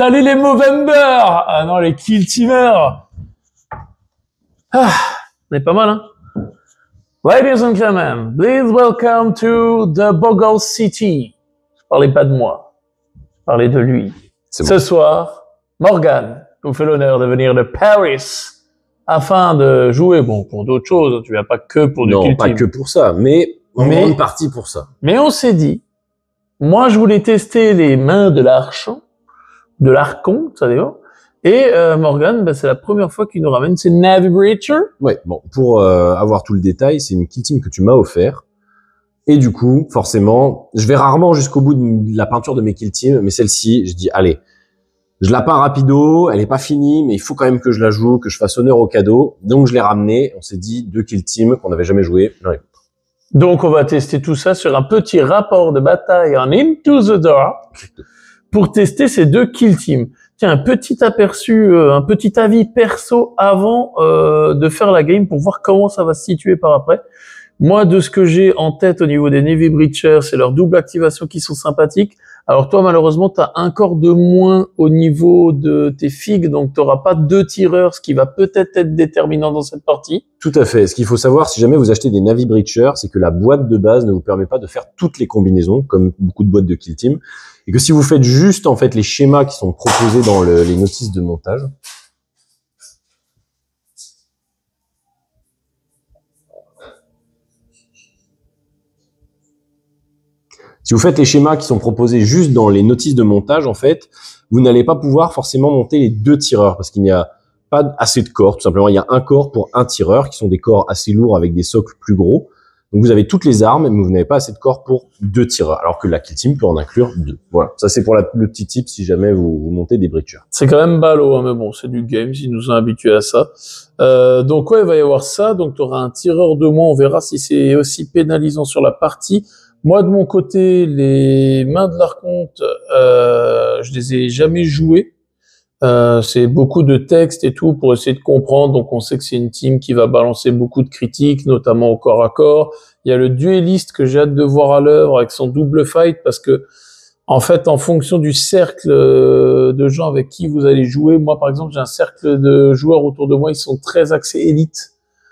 Salut les Movember! Ah non, les Kill Teamers! Ah, on est pas mal, hein? Ladies and gentlemen, please welcome to the Bogle City. Je parlais pas de moi, je parlais de lui. Ce soir, Morgan nous fait l'honneur de venir de Paris afin de jouer, bon, pour d'autres choses. Tu viens pas que pour du Kill Team. Non, pas que pour ça, mais en grande partie pour ça. Mais on s'est dit, moi je voulais tester les mains de l'archon, de l'archon, ça dépend. Et Morgan, bah, c'est la première fois qu'il nous ramène, c'est Navy Breacher. Ouais, bon, pour avoir tout le détail, c'est une kill team que tu m'as offert. Et du coup, forcément, je vais rarement jusqu'au bout de la peinture de mes kill teams, mais celle-ci, je dis, allez, je la peins rapido, elle est pas finie, mais il faut quand même que je la joue, que je fasse honneur au cadeau. Donc je l'ai ramené, on s'est dit, 2 kill teams qu'on n'avait jamais joué. Donc on va tester tout ça sur un petit rapport de bataille en Into the Dark pour tester ces 2 kill teams. Tiens, un petit aperçu, un petit avis perso avant de faire la game pour voir comment ça va se situer par après. Moi, de ce que j'ai en tête au niveau des Navy Breachers, c'est leurs double activation qui sont sympathiques. Alors toi, malheureusement, tu as un corps de moins au niveau de tes figues, donc tu n'auras pas 2 tireurs, ce qui va peut-être être déterminant dans cette partie. Tout à fait. Ce qu'il faut savoir, si jamais vous achetez des Navy Breachers, c'est que la boîte de base ne vous permet pas de faire toutes les combinaisons, comme beaucoup de boîtes de Kill Team, et que si vous faites juste en fait les schémas qui sont proposés dans les notices de montage, si vous faites les schémas qui sont proposés juste dans les notices de montage, en fait, vous n'allez pas pouvoir forcément monter les 2 tireurs parce qu'il n'y a pas assez de corps. Tout simplement, il y a un corps pour un tireur qui sont des corps assez lourds avec des socles plus gros. Donc, vous avez toutes les armes, mais vous n'avez pas assez de corps pour 2 tireurs, alors que la kill team peut en inclure 2. Voilà. Ça, c'est pour le petit tip si jamais vous montez des breachers. C'est quand même ballot, hein, mais bon, c'est du game, ils nous ont habitués à ça. Donc, ouais, il va y avoir ça. Donc, tu auras un tireur de moins. On verra si c'est aussi pénalisant sur la partie. Moi, de mon côté, les mains de l'archonte, je les ai jamais jouées. C'est beaucoup de texte et tout pour essayer de comprendre. Donc, on sait que c'est une team qui va balancer beaucoup de critiques, notamment au corps à corps. Il y a le dueliste que j'ai hâte de voir à l'œuvre avec son double fight parce que, en fait, en fonction du cercle de gens avec qui vous allez jouer, moi, par exemple, j'ai un cercle de joueurs autour de moi, ils sont très axés élite.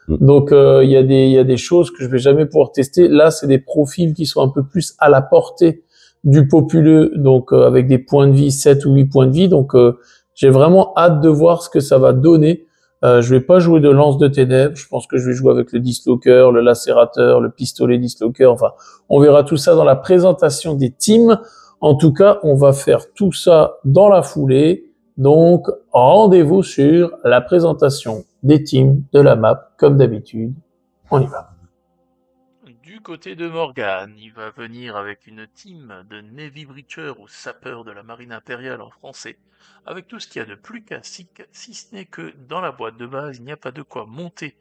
Donc il y a des choses que je vais jamais pouvoir tester. Là, c'est des profils qui sont un peu plus à la portée du populeux, donc avec des points de vie, 7 ou 8 points de vie. Donc j'ai vraiment hâte de voir ce que ça va donner. Je vais pas jouer de lance de ténèbres. Je pense que je vais jouer avec le dislocker, le lacérateur, le pistolet dislocker. Enfin, on verra tout ça dans la présentation des teams. En tout cas, on va faire tout ça dans la foulée. Donc, rendez-vous sur la présentation des teams de la map, comme d'habitude. On y va. Du côté de Morgan, il va venir avec une team de Navy Breacher ou sapeurs de la marine impériale en français, avec tout ce qu'il y a de plus classique, si ce n'est que dans la boîte de base, il n'y a pas de quoi monter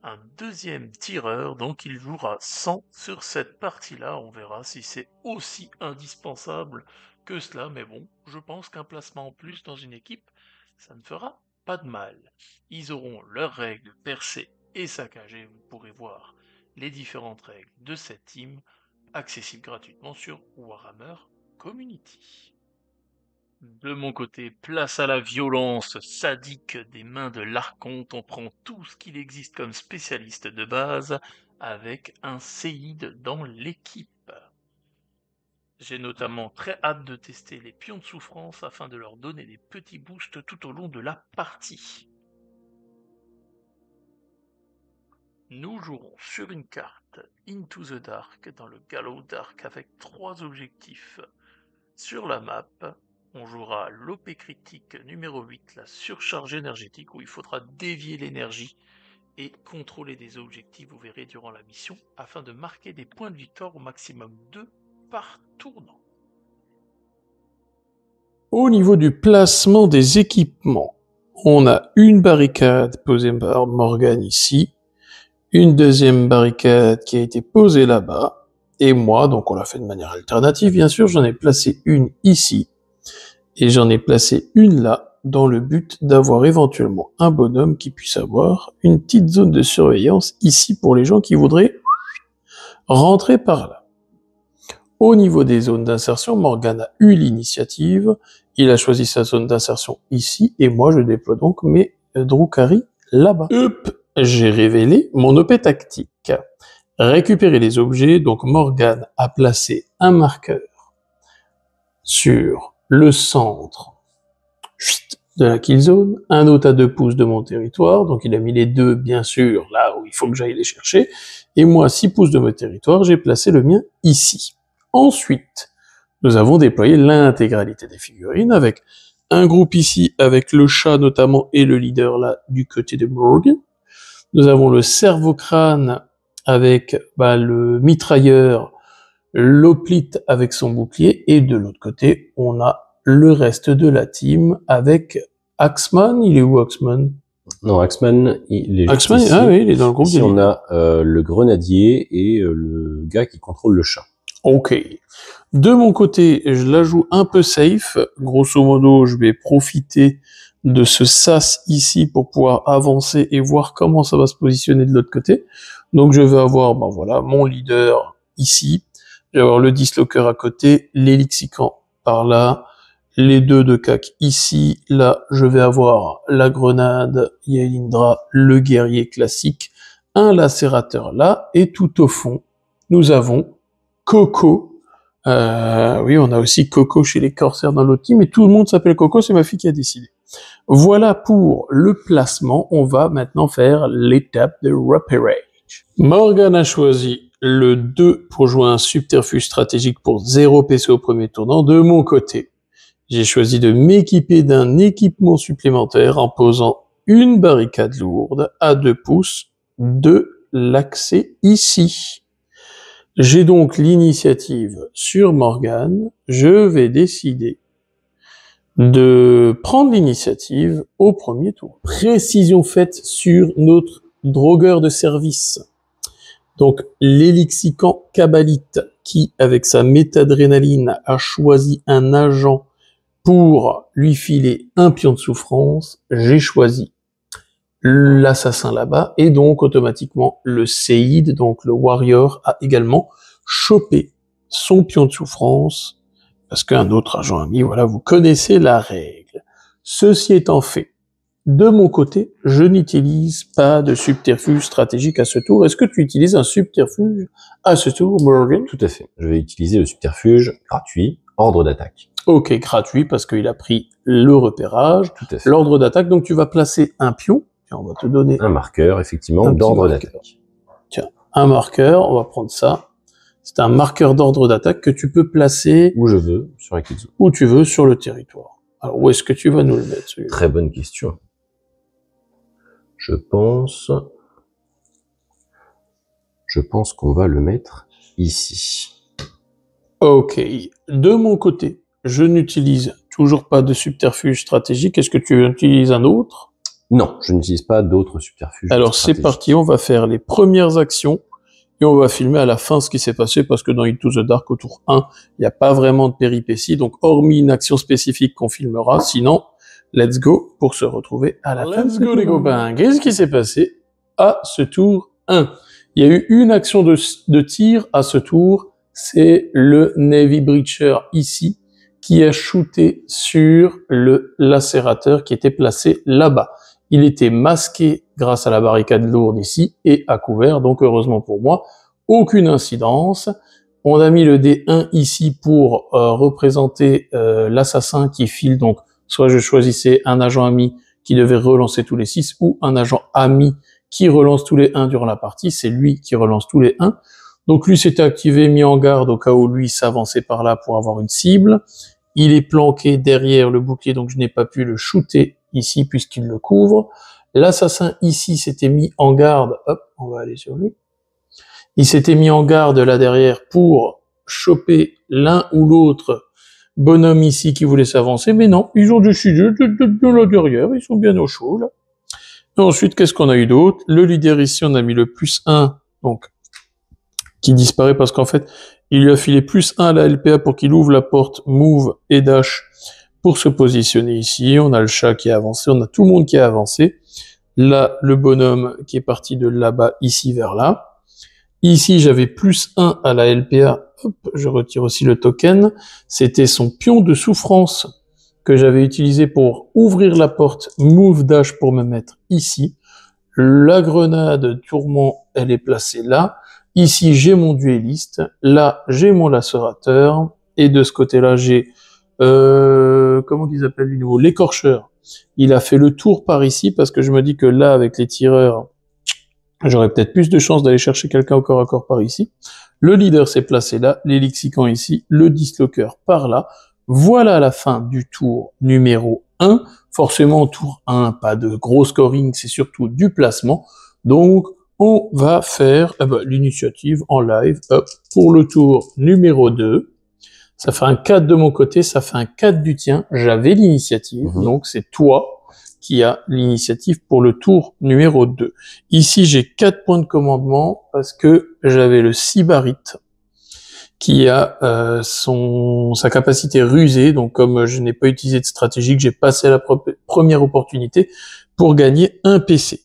un deuxième tireur, donc il jouera 100 sur cette partie-là. On verra si c'est aussi indispensable que cela, mais bon, je pense qu'un placement en plus dans une équipe, ça ne fera pas de mal. Ils auront leurs règles percées et saccagées, vous pourrez voir les différentes règles de cette team, accessibles gratuitement sur Warhammer Community. De mon côté, place à la violence sadique des mains de l'archonte. On prend tout ce qu'il existe comme spécialiste de base avec un séide dans l'équipe. J'ai notamment très hâte de tester les pions de souffrance afin de leur donner des petits boosts tout au long de la partie. Nous jouerons sur une carte Into the Dark dans le Gallow Dark avec 3 objectifs. Sur la map, on jouera l'OP critique numéro 8, la surcharge énergétique, où il faudra dévier l'énergie et contrôler des objectifs, vous verrez, durant la mission, afin de marquer des points de victoire au maximum 2 par tournant. Au niveau du placement des équipements, on a une barricade posée par Morgan ici, une deuxième barricade qui a été posée là-bas, et moi, donc on l'a fait de manière alternative, bien sûr, j'en ai placé une ici, et j'en ai placé une là, dans le but d'avoir éventuellement un bonhomme qui puisse avoir une petite zone de surveillance ici pour les gens qui voudraient rentrer par là. Au niveau des zones d'insertion, Morgan a eu l'initiative, il a choisi sa zone d'insertion ici, et moi je déploie donc mes Drukhari là-bas. Hop, j'ai révélé mon OP tactique. Récupérer les objets, donc Morgan a placé un marqueur sur le centre de la kill zone, un autre à 2 pouces de mon territoire, donc il a mis les deux bien sûr là où il faut que j'aille les chercher, et moi 6 pouces de mon territoire, j'ai placé le mien ici. Ensuite, nous avons déployé l'intégralité des figurines avec un groupe ici avec le chat notamment et le leader là du côté de Morgan. Nous avons le cerveau-crâne avec le mitrailleur, l'hoplite avec son bouclier, et de l'autre côté, on a le reste de la team avec Axman. Il est où Axman? Non, Axman, il est Axman, juste ici. ah oui, il est dans le groupe. Ici, on a le grenadier et le gars qui contrôle le chat. Ok. De mon côté, je la joue un peu safe. Grosso modo, je vais profiter de ce sas ici pour pouvoir avancer et voir comment ça va se positionner de l'autre côté. Donc je vais avoir mon leader ici, je vais avoir le dislocker à côté, l'Elixican par là, les deux de cac ici, là je vais avoir la grenade, Yelindra, le guerrier classique, un lacérateur là, et tout au fond, nous avons Coco. Oui, on a aussi Coco chez les corsaires dans l'autre team, et tout le monde s'appelle Coco, c'est ma fille qui a décidé. Voilà pour le placement, on va maintenant faire l'étape de repérage. Morgan a choisi le 2 pour jouer un subterfuge stratégique pour 0 PC au premier tournant. De mon côté, j'ai choisi de m'équiper d'un équipement supplémentaire en posant une barricade lourde à 2 pouces de l'accès ici. J'ai donc l'initiative sur Morgan. Je vais décider de prendre l'initiative au premier tour. Précision faite sur notre drogueur de service. Donc, l'Elixican Kabbalite, qui, avec sa métadrénaline, a choisi un agent pour lui filer un pion de souffrance. J'ai choisi l'assassin là-bas, et donc, automatiquement, le Séide, donc le warrior, a également chopé son pion de souffrance, parce qu'un autre agent ami, voilà, vous connaissez la règle. Ceci étant fait, de mon côté, je n'utilise pas de subterfuge stratégique à ce tour. Est-ce que tu utilises un subterfuge à ce tour, Morgan? Tout à fait. Je vais utiliser le subterfuge gratuit, ordre d'attaque. Ok, gratuit, parce qu'il a pris le repérage, Tout à fait. l'ordre d'attaque, donc tu vas placer un pion. Tiens, on va te donner un marqueur, effectivement, d'ordre d'attaque. Tiens, un marqueur, on va prendre ça. C'est un marqueur d'ordre d'attaque que tu peux placer où je veux, sur Akizu. Où tu veux, sur le territoire. Alors, où est-ce que tu vas nous le mettre, celui-là? Très bonne question. Je pense qu'on va le mettre ici. Ok. De mon côté, je n'utilise toujours pas de subterfuge stratégique. Est-ce que tu utilises un autre? Non, je n'utilise pas d'autres subterfuges. Alors, c'est parti, on va faire les premières actions. Et on va filmer à la fin ce qui s'est passé, parce que dans Into the Dark, au tour 1, il n'y a pas vraiment de péripéties, donc hormis une action spécifique qu'on filmera, sinon, let's go pour se retrouver à la fin. Let's go les copains. Qu'est-ce qui s'est passé à ce tour 1? Il y a eu une action de tir à ce tour, c'est le Navy Breacher ici, qui a shooté sur le lacérateur qui était placé là-bas. Il était masqué grâce à la barricade lourde ici et à couvert, donc heureusement pour moi, aucune incidence. On a mis le D1 ici pour représenter l'assassin qui file, donc soit je choisissais un agent ami qui devait relancer tous les 6 ou un agent ami qui relance tous les 1 durant la partie, c'est lui qui relance tous les 1. Donc lui s'était activé, mis en garde au cas où lui s'avançait par là pour avoir une cible. Il est planqué derrière le bouclier, donc je n'ai pas pu le shooter ici puisqu'il le couvre. L'assassin ici s'était mis en garde, hop, on va aller sur lui. Il s'était mis en garde là derrière pour choper l'un ou l'autre bonhomme ici qui voulait s'avancer, mais non, ils ont décidé de là derrière, ils sont bien au chaud là. Et ensuite, qu'est-ce qu'on a eu d'autre? Le leader ici, on a mis le +1, donc qui disparaît parce qu'en fait, il lui a filé +1 à la LPA pour qu'il ouvre la porte move et dash pour se positionner ici. On a le chat qui a avancé, on a tout le monde qui a avancé. Là, le bonhomme qui est parti de là-bas, ici vers là. Ici, j'avais +1 à la LPA. Hop, je retire aussi le token. C'était son pion de souffrance que j'avais utilisé pour ouvrir la porte, move dash pour me mettre ici. La grenade tourment, elle est placée là. Ici, j'ai mon duelliste. Là, j'ai mon lacérateur. Et de ce côté-là, j'ai, comment qu'ils appellent lui nouveau? L'écorcheur. Il a fait le tour par ici parce que je me dis que là, avec les tireurs, j'aurais peut-être plus de chances d'aller chercher quelqu'un au corps à corps par ici. Le leader s'est placé là, les lexicons ici, le dislocker par là. Voilà la fin du tour numéro 1. Forcément, tour 1, pas de gros scoring, c'est surtout du placement. Donc, on va faire l'initiative en live. Hop, pour le tour numéro 2. Ça fait un 4 de mon côté, ça fait un 4 du tien. J'avais l'initiative, donc c'est toi qui as l'initiative pour le tour numéro 2. Ici, j'ai 4 points de commandement parce que j'avais le Sybarite qui a sa capacité rusée. Donc, comme je n'ai pas utilisé de stratégie, que j'ai passé à la première opportunité pour gagner un PC.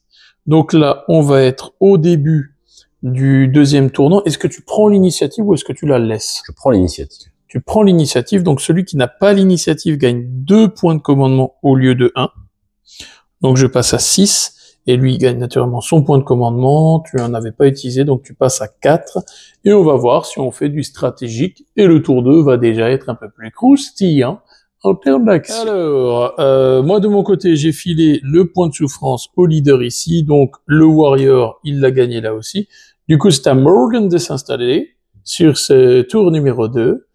Donc là, on va être au début du deuxième tournant. Est-ce que tu prends l'initiative ou est-ce que tu la laisses? Je prends l'initiative. Tu prends l'initiative, donc celui qui n'a pas l'initiative gagne 2 points de commandement au lieu de 1. Donc je passe à 6, et lui gagne naturellement son point de commandement, tu en avais pas utilisé, donc tu passes à 4, et on va voir si on fait du stratégique, et le tour 2 va déjà être un peu plus croustillant en termes d'action. Alors, moi de mon côté, j'ai filé le point de souffrance au leader ici, donc le warrior, il l'a gagné là aussi. Du coup, c'est à Morgan de s'installer sur ce tour numéro 2.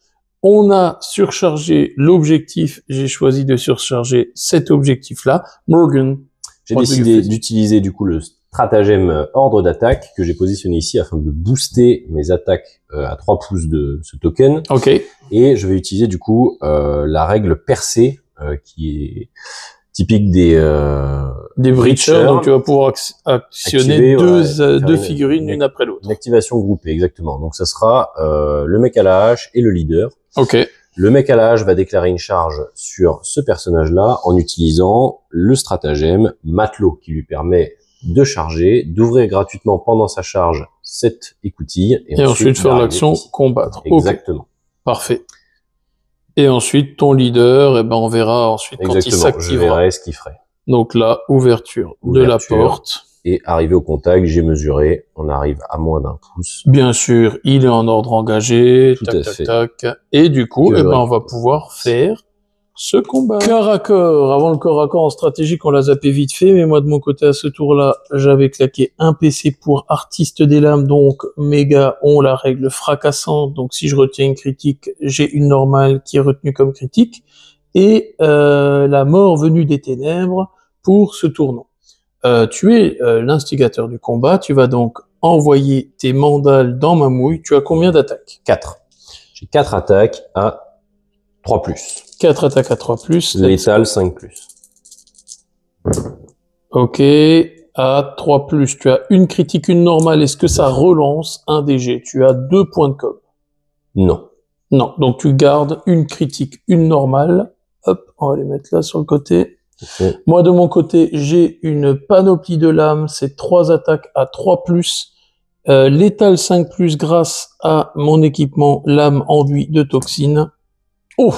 On a surchargé l'objectif. J'ai choisi de surcharger cet objectif-là. Morgan. J'ai décidé d'utiliser du coup le stratagème ordre d'attaque que j'ai positionné ici afin de booster mes attaques à 3 pouces de ce token. Ok. Et je vais utiliser du coup la règle percée qui est typique des breachers. Donc tu vas pouvoir actionner deux figurines l'une après l'autre. Une activation groupée, exactement. Donc ça sera le mec à la hache et le leader. Ok. Le mec à la hache va déclarer une charge sur ce personnage-là en utilisant le stratagème matelot qui lui permet de charger, d'ouvrir gratuitement pendant sa charge cette écoutille et ensuite faire l'action combattre. Exactement. Okay. Parfait. Et ensuite ton leader, eh ben on verra ensuite quand il s'activera. Je verrai ce qu'il ferait. Donc là, ouverture de la porte. Et arrivé au contact, j'ai mesuré, on arrive à moins d'1 pouce. Bien sûr, il est en ordre engagé, tac. Et du coup, on va pouvoir faire ce combat. Corps à corps. Avant le corps à corps en stratégique, on l'a zappé vite fait, mais moi de mon côté à ce tour-là, j'avais claqué un PC pour artiste des lames, donc mes gars ont la règle fracassante, donc si je retiens une critique, j'ai une normale qui est retenue comme critique, et la mort venue des ténèbres pour ce tournant. Tu es l'instigateur du combat, tu vas donc envoyer tes mandales dans ma mouille. Tu as combien d'attaques? 4. J'ai 4 attaques à 3+. 4 attaques à 3+. Létal 5+. Ok, à 3+, tu as une critique, une normale. Est-ce que ça relance un DG? Tu as 2 points de com. Non. Non, donc tu gardes une critique, une normale. Hop, on va les mettre là sur le côté. Okay. Moi, de mon côté, j'ai une panoplie de lames, c'est 3 attaques à 3+, létal 5+, grâce à mon équipement lame enduit de toxines. Oh!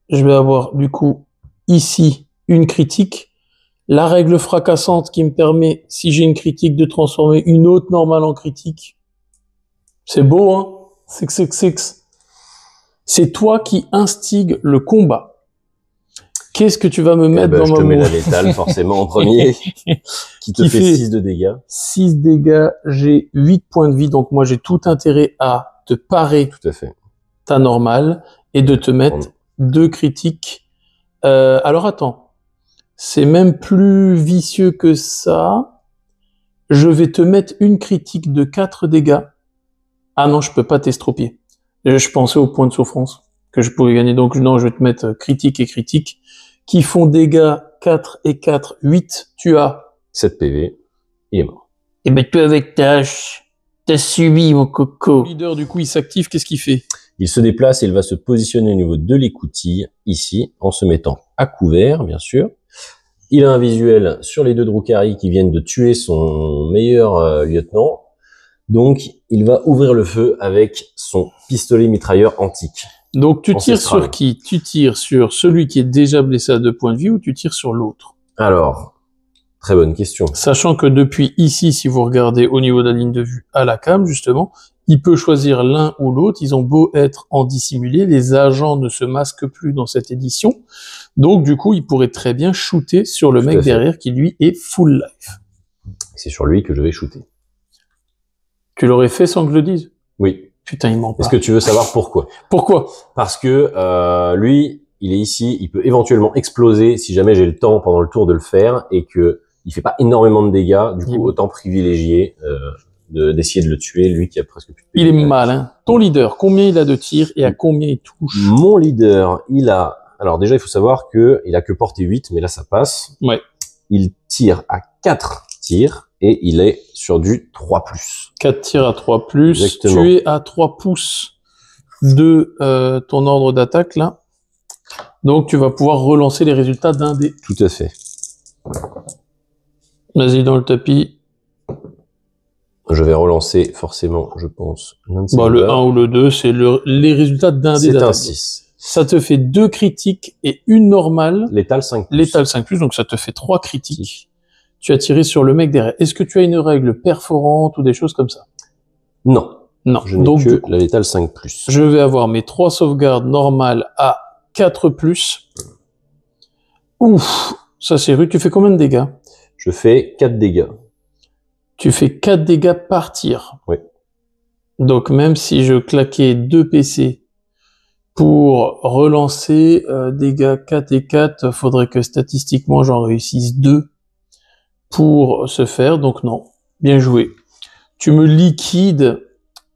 Je vais avoir, du coup, ici, une critique. La règle fracassante qui me permet, si j'ai une critique, de transformer une autre normale en critique. C'est beau, hein? 666. C'est toi qui instigue le combat. Qu'est-ce que tu vas me mettre dans ma mouille? Je te mets la létale forcément en premier, qui te fait 6 de dégâts. 6 dégâts, j'ai 8 points de vie, donc moi j'ai tout intérêt à te parer ta normale et de te mettre 2 critiques. Alors attends, c'est même plus vicieux que ça. Je vais te mettre une critique de 4 dégâts. Ah non, je peux pas t'estropier. Je pensais au point de souffrance que je pourrais gagner, donc non, je vais te mettre critique et critique, qui font dégâts 4 et 4, 8, tu as 7 PV, il est mort. Et ben toi avec ta hache, t'as subi mon coco. Le leader du coup il s'active, qu'est-ce qu'il fait? Il se déplace et il va se positionner au niveau de l'écoutille, ici, en se mettant à couvert, bien sûr. Il a un visuel sur les 2 Drukhari qui viennent de tuer son meilleur lieutenant. Donc, il va ouvrir le feu avec son pistolet mitrailleur antique. Donc tu tires Ancestral. sur qui? Tu tires sur celui qui est déjà blessé à 2 points de vie ou tu tires sur l'autre? Alors, très bonne question. Sachant que depuis ici, si vous regardez au niveau de la ligne de vue à la cam, justement, il peut choisir l'un ou l'autre. Ils ont beau être en dissimulé, les agents ne se masquent plus dans cette édition. Donc, du coup, il pourrait très bien shooter sur le Tout mec à fait. derrière qui, lui, est full life. C'est sur lui que je vais shooter. Tu l'aurais fait sans que je le dise? Oui. Putain, il ment pas. Est-ce que tu veux savoir pourquoi? Pourquoi? Parce que lui, il est ici, il peut éventuellement exploser si jamais j'ai le temps pendant le tour de le faire et que il fait pas énormément de dégâts. Du coup, autant privilégier d'essayer de le tuer, lui qui a presque plus de Il est dégâts. malin. Ton leader, combien il a de tirs et à combien il touche? Mon leader, il a... Alors déjà, il faut savoir que il a que portée 8, mais là, ça passe. Ouais. Il tire à 4 tirs et il est sur du 3+. 4 tirs à 3+. Exactement. Tu es à 3 pouces de ton ordre d'attaque, là. Donc, tu vas pouvoir relancer les résultats d'un dé. Tout à fait. Vas-y, dans le tapis. Je vais relancer forcément, je pense, l'un de ces Bah, le deux-là. 1 ou le 2, c'est les résultats d'un dé C'est un d'attaque. 6. Ça te fait 2 critiques et une normale. Létal 5+. Létal 5+, donc ça te fait 3 critiques. Tu as tiré sur le mec derrière. Est-ce que tu as une règle perforante ou des choses comme ça? Non. Non. Je n'ai Donc, que du coup, la létale 5+. je vais avoir mes 3 sauvegardes normales à 4+. Ouf, ça c'est rude. Tu fais combien de dégâts? Je fais 4 dégâts. Tu fais 4 dégâts par tir. Oui. Donc même si je claquais 2 PC pour relancer dégâts 4 et 4, faudrait que statistiquement j'en réussisse 2 pour se faire. Donc non, bien joué. Tu me liquides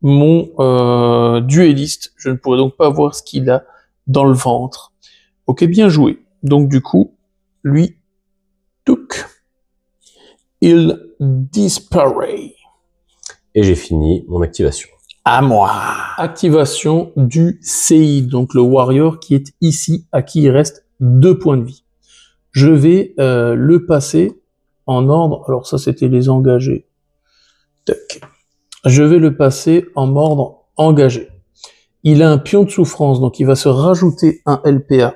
mon duelliste. Je ne pourrais donc pas voir ce qu'il a dans le ventre. Ok, bien joué. Donc du coup, lui, touc, il disparaît. Et j'ai fini mon activation. À moi. Activation du Seid, donc le warrior qui est ici, à qui il reste 2 points de vie. Je vais le passer en ordre. Alors ça, c'était les engagés. Tac. Je vais le passer en ordre engagé. Il a un pion de souffrance, donc il va se rajouter un LPA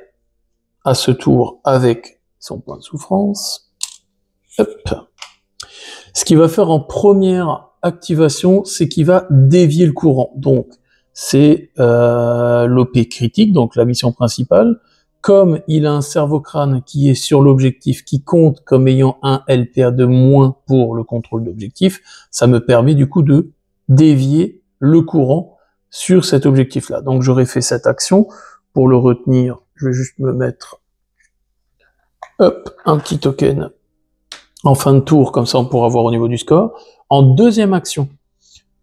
à ce tour avec son point de souffrance. Hop. Ce qu'il va faire en première activation, c'est qu'il va dévier le courant. Donc, c'est l'OP critique, donc la mission principale. Comme il a un cerveau-crâne qui est sur l'objectif, qui compte comme ayant un LPA de moins pour le contrôle d'objectif, ça me permet du coup de dévier le courant sur cet objectif-là. Donc, j'aurais fait cette action. Pour le retenir, je vais juste me mettre un petit token en fin de tour, comme ça on pourra voir au niveau du score. En deuxième action,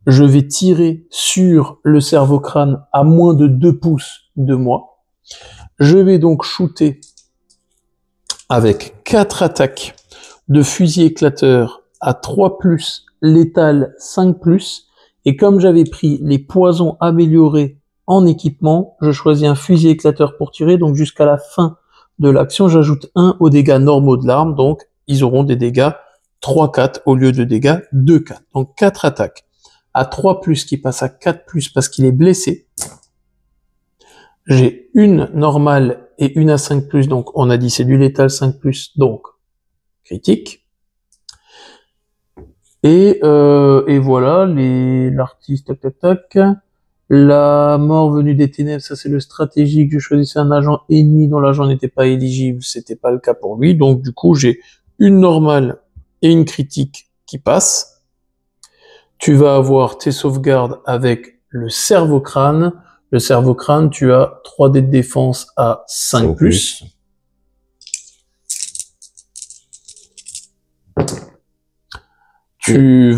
je vais tirer sur le cerveau-crâne à moins de 2 pouces de moi. Je vais donc shooter avec 4 attaques de fusil éclateur à 3+, létal 5+, et comme j'avais pris les poisons améliorés en équipement, je choisis un fusil éclateur pour tirer, donc jusqu'à la fin de l'action, j'ajoute 1 aux dégâts normaux de l'arme, donc ils auront des dégâts 3-4 au lieu de dégâts 2-4. Donc 4 attaques à 3+, qui passe à 4+, parce qu'il est blessé. J'ai une normale et une à 5+, donc on a dit c'est du létal 5+, donc critique. Et voilà, l'artiste, tac, tac, tac. La mort venue des ténèbres, ça c'est le stratégique. Je choisissais un agent ennemi dont l'agent n'était pas éligible, c'était pas le cas pour lui. Donc du coup, j'ai une normale et une critique qui passent. Tu vas avoir tes sauvegardes avec le cerveau-crâne. Le cerveau-crâne, tu as 3 dés de défense à 5+. Tu ne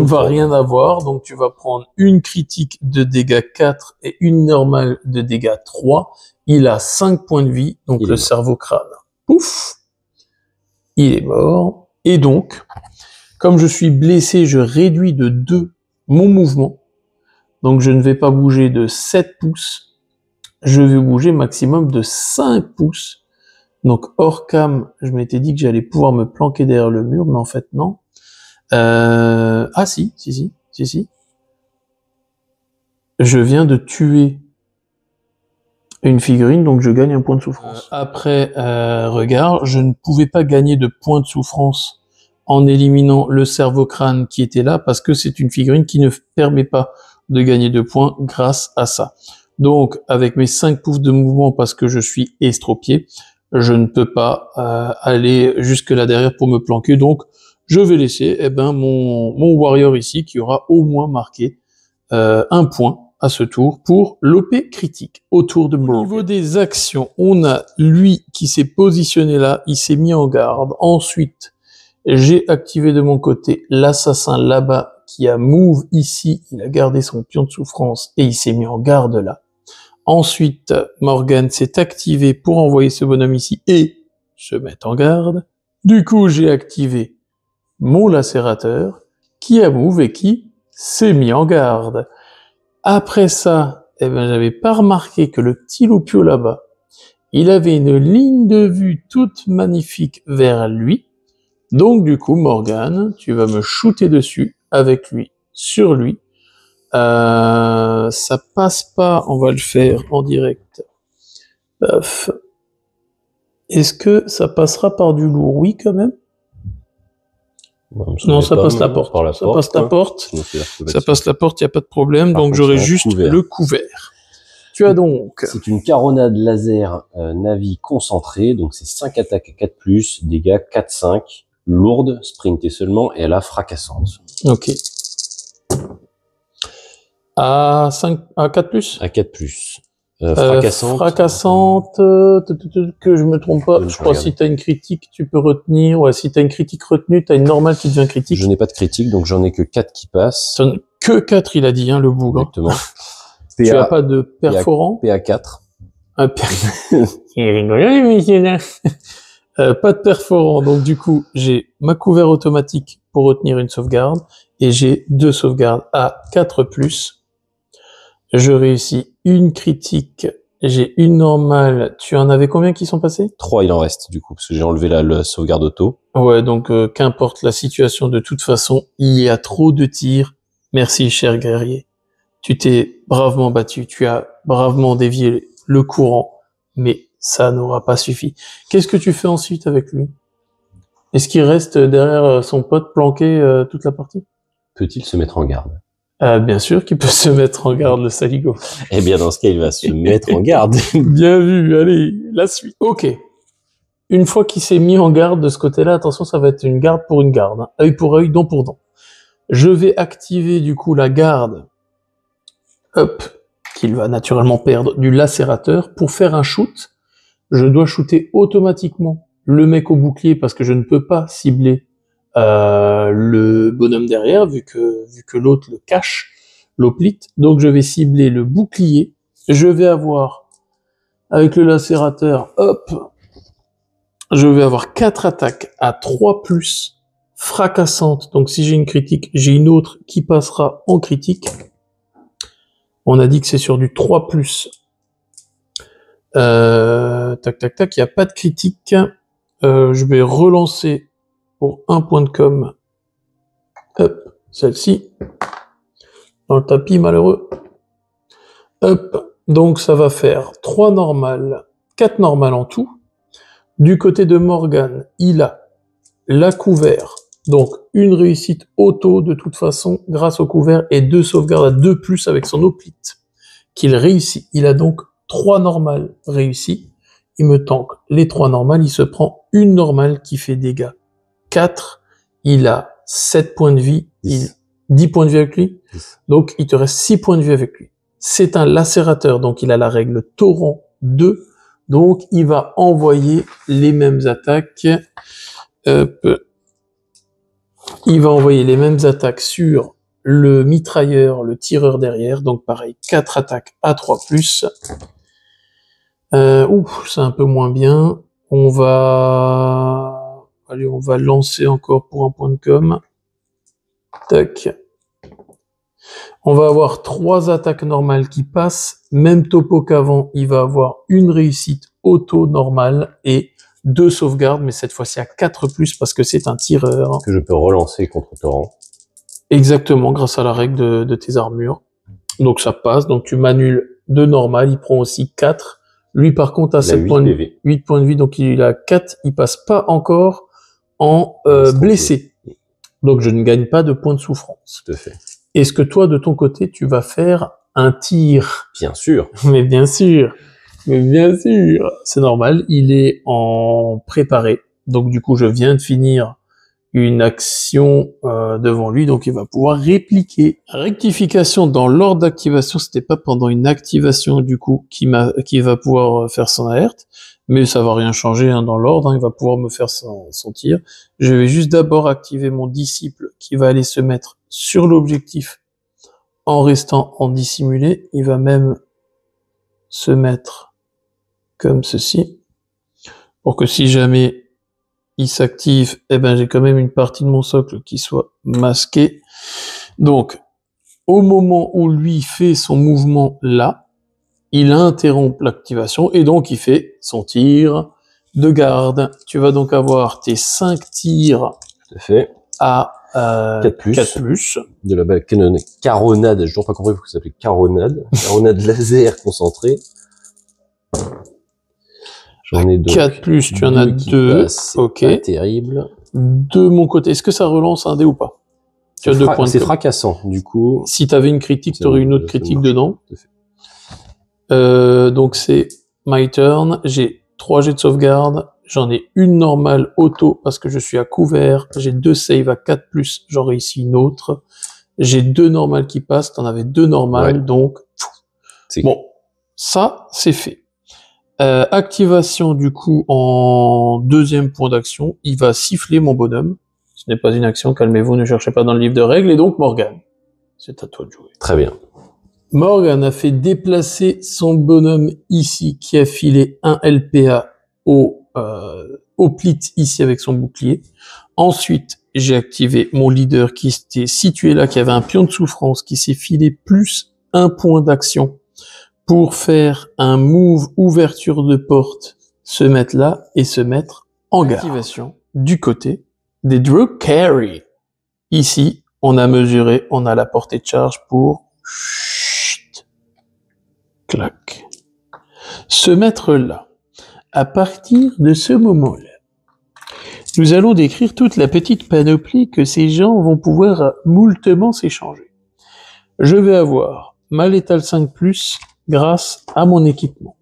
vas rien avoir, donc tu vas prendre une critique de dégâts 4 et une normale de dégâts 3. Il a 5 points de vie, donc le cerveau-crâne. Pouf! Il est mort. Et donc, comme je suis blessé, je réduis de 2 mon mouvement. Donc je ne vais pas bouger de 7 pouces. Je vais bouger maximum de 5 pouces. Donc hors cam, je m'étais dit que j'allais pouvoir me planquer derrière le mur, mais en fait non. Ah si. Je viens de tuer Une figurine, donc je gagne un point de souffrance. Après regard, je ne pouvais pas gagner de points de souffrance en éliminant le cerveau-crâne qui était là, parce que c'est une figurine qui ne permet pas de gagner de points grâce à ça. Donc, avec mes 5 poufs de mouvement, parce que je suis estropié, je ne peux pas aller jusque là derrière pour me planquer. Donc, je vais laisser mon warrior ici, qui aura au moins marqué un point à ce tour pour l'OP critique au tour de Morgan. Au niveau des actions, on a lui qui s'est positionné là, il s'est mis en garde. Ensuite, j'ai activé de mon côté l'assassin là-bas qui a move ici, il a gardé son pion de souffrance et il s'est mis en garde là. Ensuite, Morgan s'est activé pour envoyer ce bonhomme ici et se mettre en garde. Du coup, j'ai activé mon lacérateur qui a move et qui s'est mis en garde. Après ça, j'avais pas remarqué que le petit Loupio là-bas, il avait une ligne de vue toute magnifique vers lui. Donc du coup, Morgan, tu vas me shooter dessus avec lui, sur lui. Ça passe pas, on va le faire en direct. Paf. Est-ce que ça passera par du lourd? Oui, quand même. Non, ça passe la porte. Ça passe la porte. Ça passe la porte, il n'y a pas de problème. Donc j'aurai juste le couvert. Tu as donc... C'est une caronade laser Navi concentrée. Donc c'est 5 attaques à 4+, dégâts 4-5, lourde, sprintée seulement, et elle a fracassante. Ok. À 4+? À 4+. Fracassante, que je me trompe pas. Je crois que si t'as une critique, tu peux retenir. Ouais, si t'as une critique retenue, t'as une normale qui devient critique. Je n'ai pas de critique, donc j'en ai que 4 qui passent. Que 4, il a dit, hein, le bougre. Exactement. Tu as pas de perforant? PA4. Il est rigolo, monsieur, là. Pas de perforant. Donc, du coup, j'ai ma couvert automatique pour retenir une sauvegarde et j'ai 2 sauvegardes à 4+. Je réussis une critique, j'ai une normale. Tu en avais combien qui sont passés? 3 il en reste, du coup, parce que j'ai enlevé la sauvegarde auto. Ouais, donc qu'importe la situation, de toute façon, il y a trop de tirs. Merci, cher guerrier. Tu t'es bravement battu, tu as bravement dévié le courant, mais ça n'aura pas suffi. Qu'est-ce que tu fais ensuite avec lui? Est-ce qu'il reste derrière son pote planqué toute la partie? Peut-il se mettre en garde? Bien sûr qu'il peut se mettre en garde, le saligo. Eh bien, dans ce cas, il va se mettre en garde. Bien vu, allez, la suite. Ok. Une fois qu'il s'est mis en garde de ce côté-là, attention, ça va être une garde pour une garde. Hein. Œil pour œil, dent pour dent. Je vais activer du coup la garde, hop, qu'il va naturellement perdre, du lacérateur. Pour faire un shoot, je dois shooter automatiquement le mec au bouclier parce que je ne peux pas cibler le bonhomme derrière, vu que l'autre le cache, l'oplite. Donc je vais cibler le bouclier. Je vais avoir, avec le lacérateur, hop, je vais avoir 4 attaques à 3+, fracassantes. Donc si j'ai une critique, j'ai une autre qui passera en critique. On a dit que c'est sur du 3+. Tac, tac, tac, il n'y a pas de critique. Je vais relancer pour 1 point de com. Hop, celle-ci. Dans le tapis, malheureux. Hop, donc ça va faire 3 normales, 4 normales en tout. Du côté de Morgan, il a la couvert. Donc une réussite auto de toute façon grâce au couvert et 2 sauvegardes à 2+ avec son oplite qu'il réussit. Il a donc 3 normales réussies. Il me tank les 3 normales. Il se prend une normale qui fait dégâts 4, il a 7 points de vie, 10 points de vie avec lui, 10. Donc il te reste 6 points de vie avec lui. C'est un lacérateur, donc il a la règle torrent 2, donc il va envoyer les mêmes attaques. Il va envoyer les mêmes attaques sur le mitrailleur, le tireur derrière, donc pareil, 4 attaques à 3+. C'est un peu moins bien. On va lancer encore pour 1 point de com. Tac. On va avoir 3 attaques normales qui passent. Même topo qu'avant, il va avoir une réussite auto normale et 2 sauvegardes, mais cette fois-ci à 4+, parce que c'est un tireur. Que je peux relancer contre torrent. Exactement, grâce à la règle de tes armures. Donc ça passe, donc tu m'annules 2 normales, il prend aussi 4 Lui, par contre, a Il a 7 8 points de, PV. 8 points de vie, donc il a 4. Il passe pas encore en blessé. Donc, je ne gagne pas de points de souffrance. Tout à fait. Est-ce que toi, de ton côté, tu vas faire un tir? Bien sûr. Mais bien sûr. Mais bien sûr. C'est normal. Il est en préparé. Donc, du coup, je viens de finir une action devant lui, donc il va pouvoir répliquer. Rectification dans l'ordre d'activation, c'était pas pendant une activation du coup qui va pouvoir faire son alerte, mais ça va rien changer hein, dans l'ordre, hein, il va pouvoir me faire son tir. Je vais juste d'abord activer mon disciple qui va aller se mettre sur l'objectif en restant en dissimulé. Il va même se mettre comme ceci pour que si jamais il s'active, eh ben j'ai quand même une partie de mon socle qui soit masquée. Donc, au moment où lui fait son mouvement là, il interrompt l'activation et donc il fait son tir de garde. Tu vas donc avoir tes 5 tirs Tout à fait. à 4+. De la caronade. J'ai toujours pas compris pourquoi ça s'appelait caronade. Caronade laser concentrée. J'en ai donc 4+, tu en as 2. Ok. Pas terrible. De mon côté, est-ce que ça relance un dé ou pas? Tu as 2 points de C'est fracassant, du coup. Si tu avais une critique, tu aurais une autre critique dedans. Donc c'est my turn. J'ai 3 jets de sauvegarde. J'en ai une normale auto parce que je suis à couvert. J'ai 2 saves à 4+, j'en réussis une autre. J'ai 2 normales qui passent. T'en avais 2 normales, Ouais. donc bon, ça c'est fait. Activation du coup en deuxième point d'action, il va siffler mon bonhomme. Ce n'est pas une action, calmez-vous, ne cherchez pas dans le livre de règles. Et donc Morgane, c'est à toi de jouer. Très bien. Morgane a fait déplacer son bonhomme ici, qui a filé un LPA au plit ici avec son bouclier. Ensuite, j'ai activé mon leader qui était situé là, qui avait un pion de souffrance, qui s'est filé plus 1 point d'action pour faire un move ouverture de porte, se mettre là et se mettre en garde. Activation du côté des Drukhari. Ici, on a mesuré, on a la portée de charge pour clac. Se mettre là. À partir de ce moment-là, nous allons décrire toute la petite panoplie que ces gens vont pouvoir moultement s'échanger. Je vais avoir ma létale 5+, grâce à mon équipement.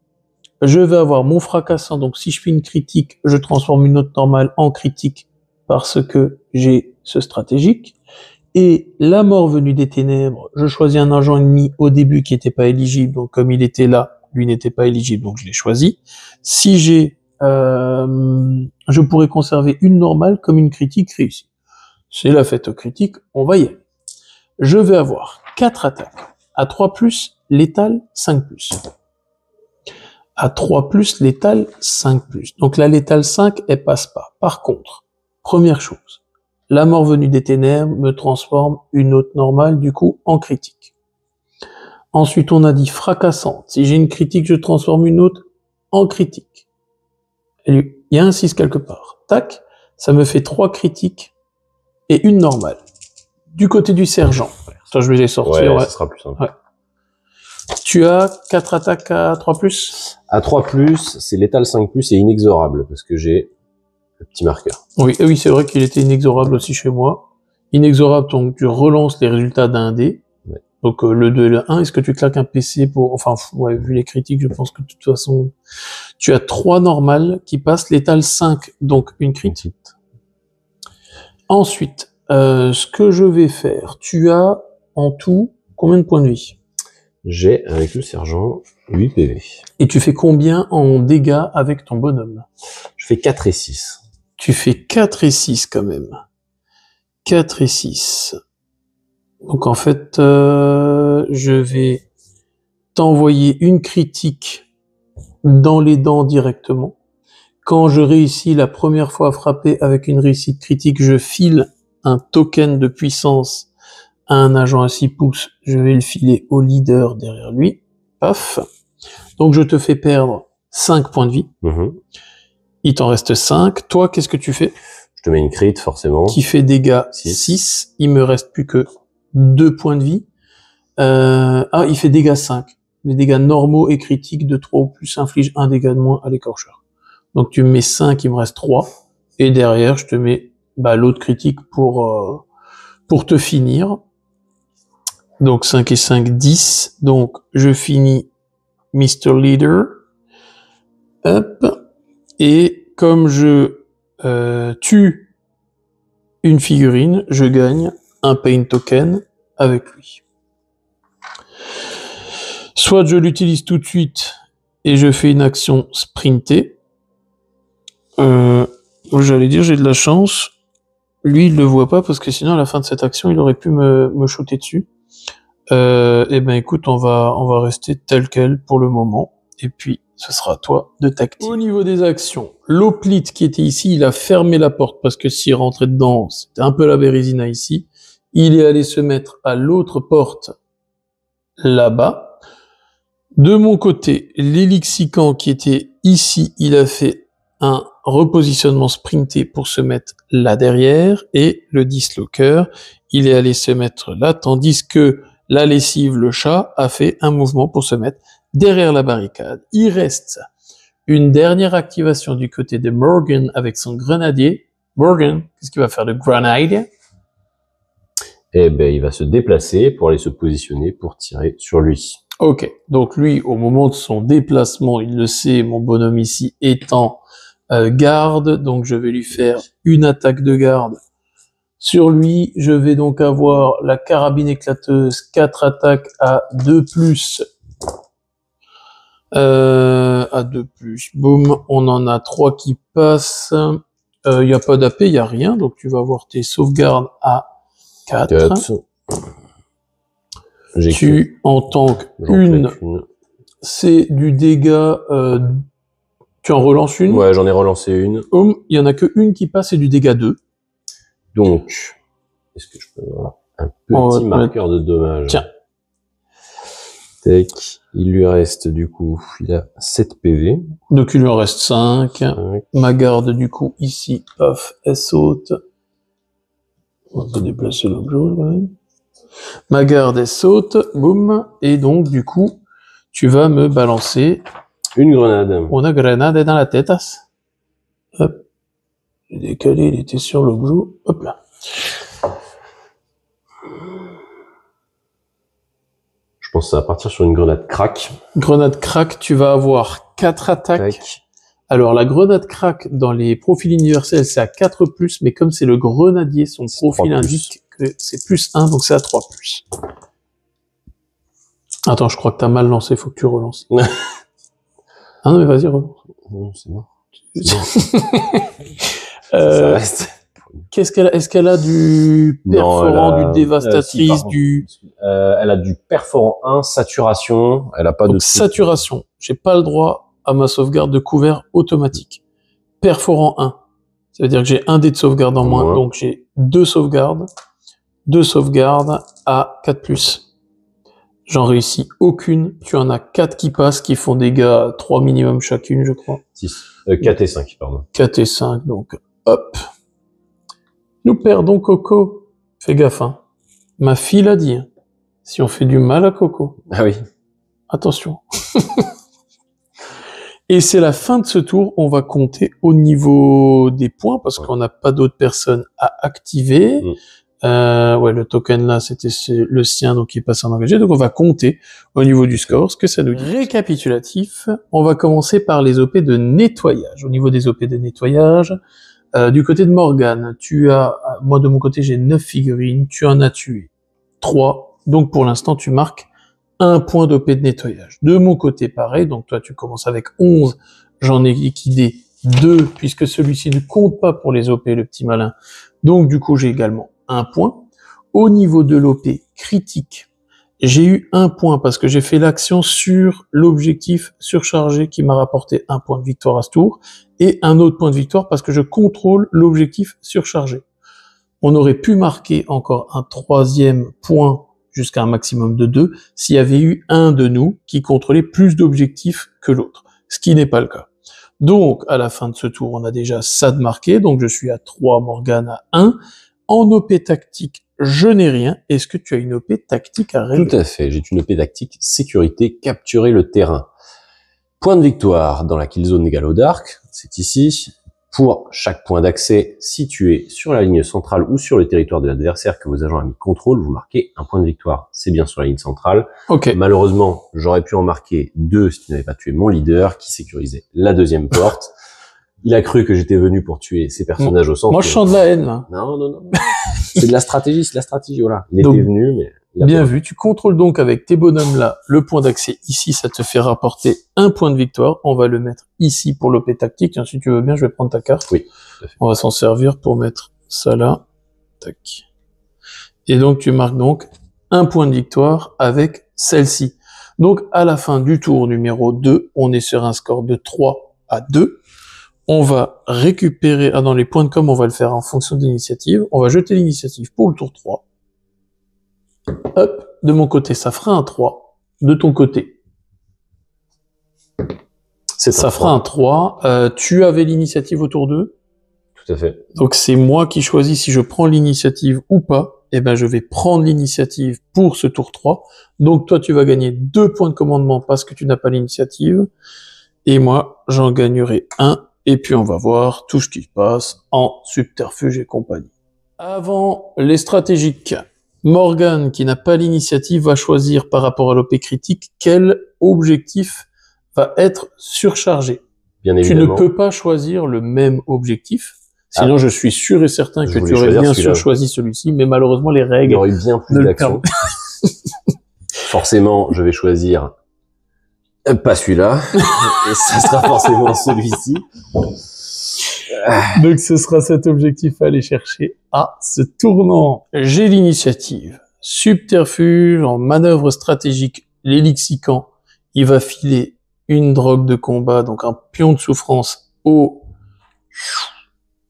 Je vais avoir mon fracassant, donc si je fais une critique, je transforme une autre normale en critique parce que j'ai ce stratégique. Et la mort venue des ténèbres, je choisis un agent ennemi au début qui n'était pas éligible, donc comme il était là, lui n'était pas éligible, donc je l'ai choisi. Si j'ai, je pourrais conserver une normale comme une critique réussie. C'est la fête aux critiques, on va y aller. Je vais avoir 4 attaques. À 3+, létale 5+. À 3+, létale 5+. Donc la létale 5, elle passe pas. Par contre, première chose, la mort venue des ténèbres me transforme une autre normale, du coup, en critique. Ensuite, on a dit fracassante. Si j'ai une critique, je transforme une autre en critique. Il y a un 6 quelque part. Tac, ça me fait 3 critiques et une normale. Du côté du sergent. Attends, je vais les sortir. Ouais, ça sera plus simple. Ouais. Tu as 4 attaques à 3+. À 3+, c'est létal 5+, et inexorable, parce que j'ai le petit marqueur. Oui, et oui, c'est vrai qu'il était inexorable aussi chez moi. Inexorable, donc tu relances les résultats d'un dé. Ouais. Donc le 2 et le 1, est-ce que tu claques un PC pour... Enfin, ouais, vu les critiques, je pense que de toute façon... Tu as 3 normales qui passent, létal 5, donc une critique. Ensuite, ce que je vais faire, tu as en tout combien de points de vie? J'ai, avec le sergent, 8 PV. Et tu fais combien en dégâts avec ton bonhomme? Je fais 4 et 6. Tu fais 4 et 6 quand même. 4 et 6. Donc en fait, je vais t'envoyer une critique dans les dents directement. Quand je réussis la première fois à frapper avec une réussite critique, je file un token de puissance à un agent à 6 pouces. Je vais le filer au leader derrière lui. Paf. Donc je te fais perdre 5 points de vie. Il t'en reste 5. Toi, qu'est-ce que tu fais? Je te mets une crit, forcément. Qui fait dégâts 6. Il me reste plus que 2 points de vie. Il fait dégâts 5. les dégâts normaux et critiques de 3 ou plus infligent un dégât de moins à l'écorcheur. Donc tu me mets 5, il me reste 3. Et derrière, je te mets l'autre critique pour te finir. Donc 5 et 5, 10. Donc je finis Mr. Leader. Hop. Et comme je tue une figurine, je gagne un pain token avec lui. Soit je l'utilise tout de suite et je fais une action sprintée. J'allais dire j'ai de la chance. Lui, il le voit pas parce que sinon à la fin de cette action, il aurait pu me shooter dessus. Eh ben écoute, on va rester tel quel pour le moment. Et puis ce sera à toi de t'activer. Au niveau des actions, l'hoplite qui était ici, il a fermé la porte parce que s'il rentrait dedans, c'était un peu la bérésina ici. Il est allé se mettre à l'autre porte là-bas. De mon côté, l'Elixican qui était ici, il a fait un repositionnement sprinté pour se mettre là derrière, et le Dislocker, il est allé se mettre là, tandis que la lessive, le chat, a fait un mouvement pour se mettre derrière la barricade. Il reste une dernière activation du côté de Morgan avec son grenadier. Morgan, qu'est-ce qu'il va faire de grenade? Eh ben, il va se déplacer pour aller se positionner pour tirer sur lui. Ok, donc lui, au moment de son déplacement, il le sait, mon bonhomme ici étant garde, donc je vais lui faire une attaque de garde sur lui. Je vais donc avoir la carabine éclateuse, 4 attaques à 2+. À 2+. Boum, on en a 3 qui passent. Il n'y a pas d'AP, il n'y a rien, donc tu vas avoir tes sauvegardes à 4. Tu en tankes une. C'est du dégât. Tu en relances une? Ouais, j'en ai relancé une. Il y en a que une qui passe, c'est du dégât 2. Donc, est-ce que je peux avoir un petit marqueur de dommage? Tiens. Tac. Il lui reste, du coup, il a 7 PV. Donc il lui en reste 5. Ma garde, du coup, ici, paf, elle saute. On va déplacer l'objet, quand même. Ma garde, elle saute, boum, et donc, du coup, tu vas me balancer une grenade. Une grenade dans la tête. Hop. J'ai décalé, il était sur l'objet. Hop là. Je pense que ça va partir sur une grenade crack. Grenade crack, tu vas avoir 4 attaques. Tac. Alors, la grenade crack, dans les profils universels, c'est à 4+, mais comme c'est le grenadier, son profil indique que c'est +1, donc c'est à 3+. Attends, je crois que t'as mal lancé, faut que tu relances. Ah non, mais vas-y, relance. Non, c'est bon. Ça reste. Est-ce qu'elle a du perforant, du dévastatrice, elle a du perforant 1, saturation, elle a pas de... Saturation, j'ai pas le droit à ma sauvegarde de couvert automatique. Perforant 1, ça veut dire que j'ai un dé de sauvegarde en moins, donc j'ai 2 sauvegardes à 4+. J'en réussis aucune, tu en as 4 qui passent, qui font dégâts 3 minimum chacune, je crois. 4 et 5, pardon. 4 et 5, donc hop. Nous perdons Coco. Fais gaffe, hein. Ma fille l'a dit. Si on fait du mal à Coco. Ah oui. Attention. Et c'est la fin de ce tour. On va compter au niveau des points parce qu'on n'a pas d'autres personnes à activer. Ouais, le token là, c'était le sien, donc il passe en engagé. Donc on va compter au niveau du score ce que ça nous dit. Récapitulatif. On va commencer par les OP de nettoyage. Au niveau des OP de nettoyage, du côté de Morgane, moi de mon côté j'ai 9 figurines, tu en as tué 3, donc pour l'instant tu marques 1 point d'OP de nettoyage. De mon côté pareil, donc toi tu commences avec 11, j'en ai liquidé 2, puisque celui-ci ne compte pas pour les OP, le petit malin, donc du coup j'ai également 1 point. Au niveau de l'OP critique, j'ai eu 1 point parce que j'ai fait l'action sur l'objectif surchargé qui m'a rapporté 1 point de victoire à ce tour, et un autre point de victoire parce que je contrôle l'objectif surchargé. On aurait pu marquer encore un 3e point jusqu'à un maximum de 2 s'il y avait eu un de nous qui contrôlait plus d'objectifs que l'autre, ce qui n'est pas le cas. Donc, à la fin de ce tour, on a déjà ça de marqué, donc je suis à 3, Morgane à 1. En OP tactique, je n'ai rien. Est-ce que tu as une OP tactique à régler? Tout à fait, j'ai une OP tactique sécurité, capturer le terrain. Point de victoire dans la kill zone égale au dark, c'est ici. Pour chaque point d'accès situé sur la ligne centrale ou sur le territoire de l'adversaire que vos agents amis contrôlent, vous marquez un point de victoire. C'est bien sur la ligne centrale. Ok. Malheureusement, j'aurais pu en marquer 2 si tu n'avais pas tué mon leader qui sécurisait la deuxième porte. Il a cru que j'étais venu pour tuer ces personnages au centre. Moi, je sens de la haine, là. Non. C'est de la stratégie, voilà. Il Donc, était venu, mais... Bien vu, tu contrôles donc avec tes bonhommes là le point d'accès ici, ça te fait rapporter un point de victoire. On va le mettre ici pour l'OP tactique. Tiens, si tu veux bien, je vais prendre ta carte. Oui, tout à fait. On va s'en servir pour mettre ça là. Tac. Et donc tu marques donc un point de victoire avec celle-ci. Donc à la fin du tour numéro 2, on est sur un score de 3-2. On va récupérer, dans les points de com, on va le faire en fonction de l'initiative. On va jeter l'initiative pour le tour 3. Hop, de mon côté, ça fera un 3. De ton côté, ça fera un 3. Tu avais l'initiative au tour 2. Tout à fait. Donc c'est moi qui choisis si je prends l'initiative ou pas. Eh ben, je vais prendre l'initiative pour ce tour 3. Donc toi, tu vas gagner 2 points de commandement parce que tu n'as pas l'initiative. Et moi, j'en gagnerai 1. Et puis on va voir tout ce qui se passe en subterfuge et compagnie. Avant les stratégiques, Morgane, qui n'a pas l'initiative, va choisir par rapport à l'OP critique quel objectif va être surchargé. Bien Tu évidemment. ne peux pas choisir le même objectif, sinon je suis sûr et certain que tu voulais aurais choisir bien celui-là. sûr choisi celui-ci, mais malheureusement les Il y règles aurait eu bien plus ne le d'actions. Forcément, je vais choisir pas celui-là, et ça sera forcément celui-ci. Donc ce sera cet objectif à aller chercher à ce tournant. J'ai l'initiative. Subterfuge en manœuvre stratégique, l'Elixican, il va filer une drogue de combat, donc un pion de souffrance au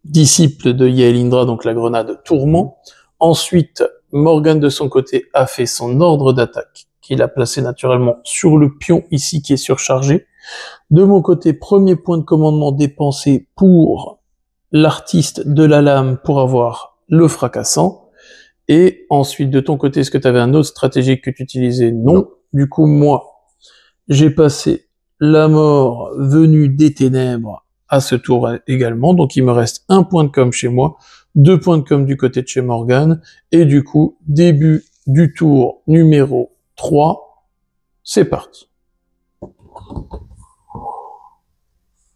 disciple de Yaelindra, donc la grenade tourment. Ensuite, Morgane de son côté a fait son ordre d'attaque, qu'il a placé naturellement sur le pion ici qui est surchargé. De mon côté, premier point de commandement dépensé pour l'artiste de la lame pour avoir le fracassant. Et ensuite, de ton côté, est-ce que tu avais un autre stratégique que tu utilisais? Non. Du coup, moi, j'ai passé la mort venue des ténèbres à ce tour également. Donc, il me reste un point de com chez moi, 2 points de com du côté de chez Morgane. Et du coup, début du tour numéro 3. C'est parti.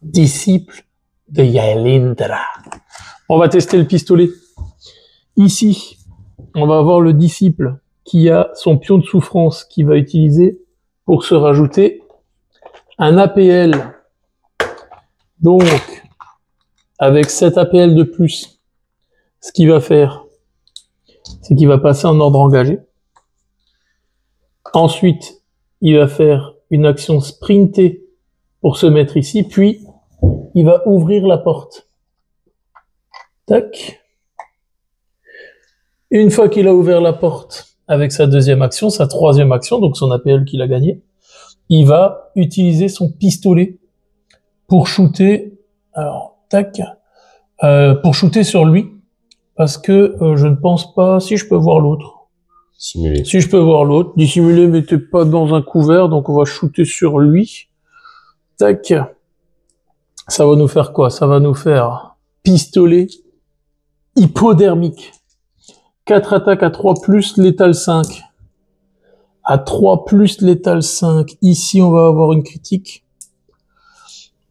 Disciple de Yaelindra. On va tester le pistolet. Ici, on va avoir le disciple qui a son pion de souffrance qu'il va utiliser pour se rajouter un APL. Donc, avec cet APL de plus, ce qu'il va faire, c'est qu'il va passer en ordre engagé. Ensuite, il va faire une action sprintée pour se mettre ici, puis il va ouvrir la porte. Tac. Une fois qu'il a ouvert la porte avec sa deuxième action, sa troisième action, donc son APL qu'il a gagné, il va utiliser son pistolet pour shooter, alors, tac, pour shooter sur lui, parce que je ne pense pas, si je peux voir l'autre. Simuler. Si je peux voir l'autre, dissimuler, mais t'es pas dans un couvert, donc on va shooter sur lui. Tac. Ça va nous faire quoi? Ça va nous faire pistolet hypodermique. 4 attaques à 3 plus létal 5. À 3 plus létal 5. Ici, on va avoir une critique.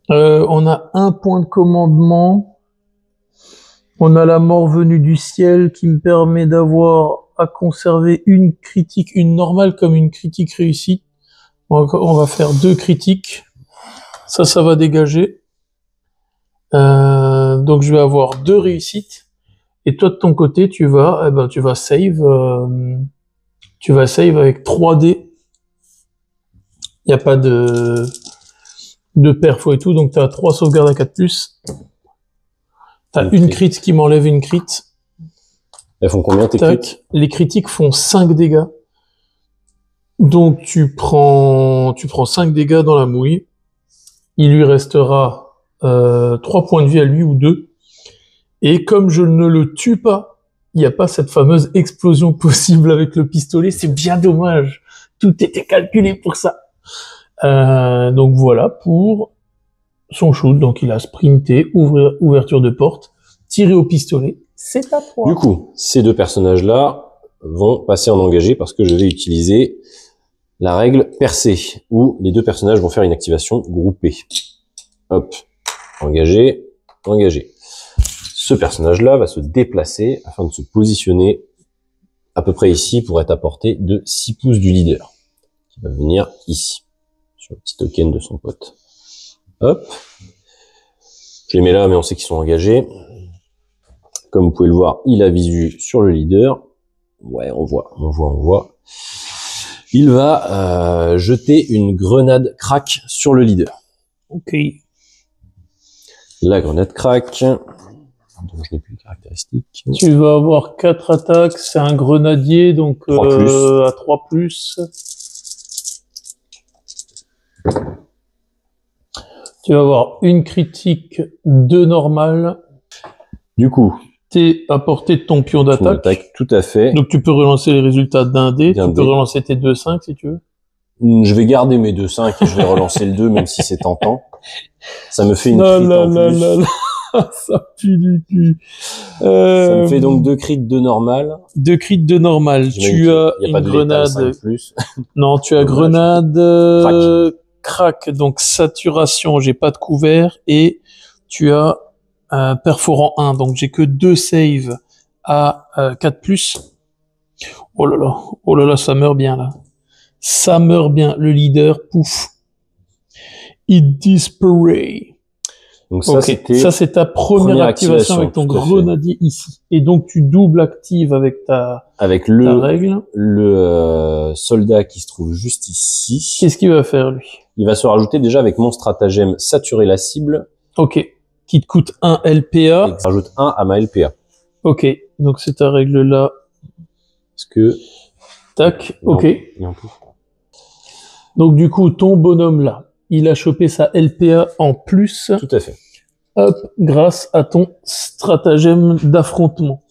On a un point de commandement. On a la mort venue du ciel qui me permet d'avoir à conserver une critique, une normale comme une critique réussie. On va faire 2 critiques. Ça va dégager. Donc je vais avoir 2 réussites. Et toi de ton côté, tu vas save. Tu vas save avec 3D. Il n'y a pas de perfo et tout, donc tu as 3 sauvegardes à 4+. T'as une crit qui m'enlève une crit. Elles font combien tes crits? Les critiques font 5 dégâts. Donc tu prends 5 dégâts dans la mouille. Il lui restera 3 points de vie à lui ou 2. Et comme je ne le tue pas, il n'y a pas cette fameuse explosion possible avec le pistolet. C'est bien dommage. Tout était calculé pour ça. Donc voilà pour son shoot. Donc il a sprinté, ouverture de porte, tiré au pistolet. C'est à toi. Du coup, ces deux personnages-là vont passer en engagé parce que je vais utiliser la règle percée, où les deux personnages vont faire une activation groupée. Hop, engagé, engagé. Ce personnage-là va se déplacer afin de se positionner à peu près ici pour être à portée de 6 pouces du leader, qui va venir ici, sur le petit token de son pote. Hop. Je les mets là, mais on sait qu'ils sont engagés. Comme vous pouvez le voir, il a visu sur le leader. Ouais, on voit. Il va jeter une grenade crack sur le leader. Ok. La grenade crack, dont je n'ai plus les caractéristiques. Tu vas avoir 4 attaques, c'est un grenadier, donc 3 à 3+. Tu vas avoir une critique, 2 normales. Du coup, T'es à portée de ton pion on d'attaque. attaque tout à fait. Donc tu peux relancer les résultats d'un dé, D'un tu peux dé. relancer tes 2-5 si tu veux. Je vais garder mes 2-5 et je vais relancer le 2, même si c'est tentant. Ça me fait une crit en plus. Ça pue du cul. Ça me fait donc 2 crits de normal. 2 crits de normal. J'imagine Tu qu'il as y a pas une de grenade. létal 5+. Non, tu as Dommage. grenade crack, donc saturation, j'ai pas de couvert, et tu as perforant 1, donc j'ai que 2 saves à 4+. Oh là là, ça meurt bien là. Ça meurt bien, le leader, pouf. It disparaît. Donc ça, Ok, c'était ça c'est ta première activation avec ton tout à fait. grenadier ici. Et donc tu double actives avec ta avec ta le règle. soldat qui se trouve juste ici. Qu'est-ce qu'il va faire lui? Il va se rajouter déjà avec mon stratagème saturer la cible. Ok, qui te coûte 1 LPA. Et rajoute 1 à ma LPA. Ok, donc c'est ta règle là. Parce que Tac, non, ok. il en peut. Donc du coup, ton bonhomme là, il a chopé sa LPA en plus, Tout à fait. hop, grâce à ton stratagème d'affrontement.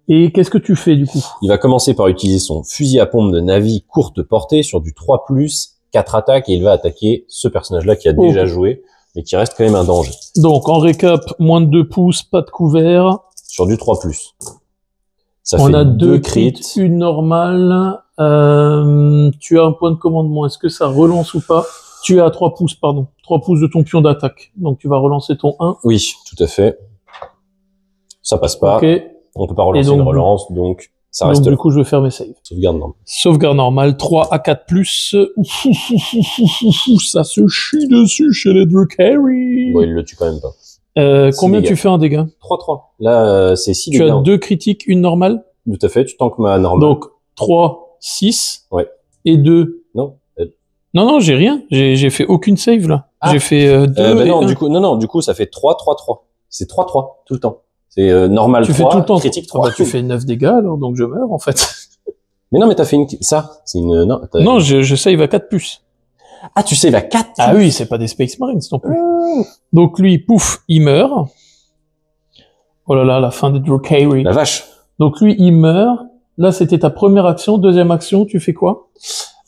Et qu'est-ce que tu fais du coup? Il va commencer par utiliser son fusil à pompe de Navi courte portée sur du 3+, 4 attaques, et il va attaquer ce personnage-là qui a déjà joué, mais qui reste quand même un danger. Donc en récap, moins de 2 pouces, pas de couvert. Sur du 3+. Ça On fait a 2 2 crits. crits, une normale. Tu as un point de commandement. Est-ce que ça relance ou pas? Tu es à 3 pouces, pardon. 3 pouces de ton pion d'attaque. Donc tu vas relancer ton 1. Oui, tout à fait. Ça passe pas. Ok. On peut pas relancer donc, une relance, donc ça Donc reste du là. coup, je vais faire mes saves. Sauvegarde normale. Sauvegarde normale, 3 à 4+. Ça se chie dessus chez les Drukhari. Bon, il le tue quand même pas. Six Combien dégâts. tu fais en dégâts? 3-3. Là, c'est 6 Tu dégâts. as 2 critiques, une normale. Tout à fait, tu tankes ma normale. Donc 3, 6. Ouais. Et 2. Non. Non, j'ai rien. J'ai fait aucune save là. Ah. J'ai fait 2 Bah et non, 1. du coup, ça fait 3-3-3. C'est 3-3 tout le temps. C'est normal Tu 3, fais tout le temps. critique Ah 3. bah, tu fais 9 dégâts alors, donc je meurs en fait. Mais non, mais t'as fait ça, c'est une non, Non, je save à 4+. Ah, tu sais, il va 4. Ah oui, c'est pas des Space Marines non plus. Donc lui, pouf, il meurt. Oh là là, la fin des Drukhari. La vache. Donc lui, il meurt. Là, c'était ta première action. Deuxième action, tu fais quoi?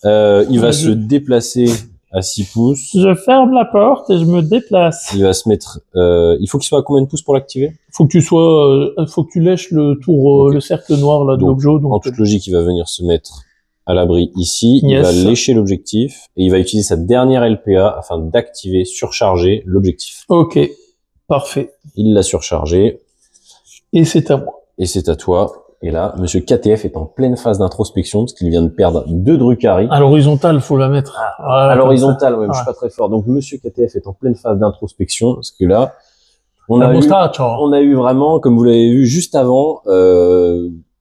Il va se déplacer à 6 pouces. Je ferme la porte et je me déplace. Il va se mettre il faut qu'il soit à combien de pouces pour l'activer? Faut que tu sois, faut que tu lèches le tour, Ok. le cercle noir là de Donc, l'objet. En Donc, toute logique, il va venir se mettre à l'abri ici. Il Yes. va lécher l'objectif et il va utiliser sa dernière LPA afin d'activer, surcharger l'objectif. ok, parfait. Il l'a surchargé Et c'est à moi. et c'est à toi. Et là, monsieur KTF est en pleine phase d'introspection parce qu'il vient de perdre 2 Drukhari. À l'horizontale, faut la mettre. Voilà, À comme l'horizontale, ouais, mais je suis Ouais. pas très fort. Donc, monsieur KTF est en pleine phase d'introspection parce que là, on ça. a La eu, moustache. on a eu vraiment, comme vous l'avez vu juste avant,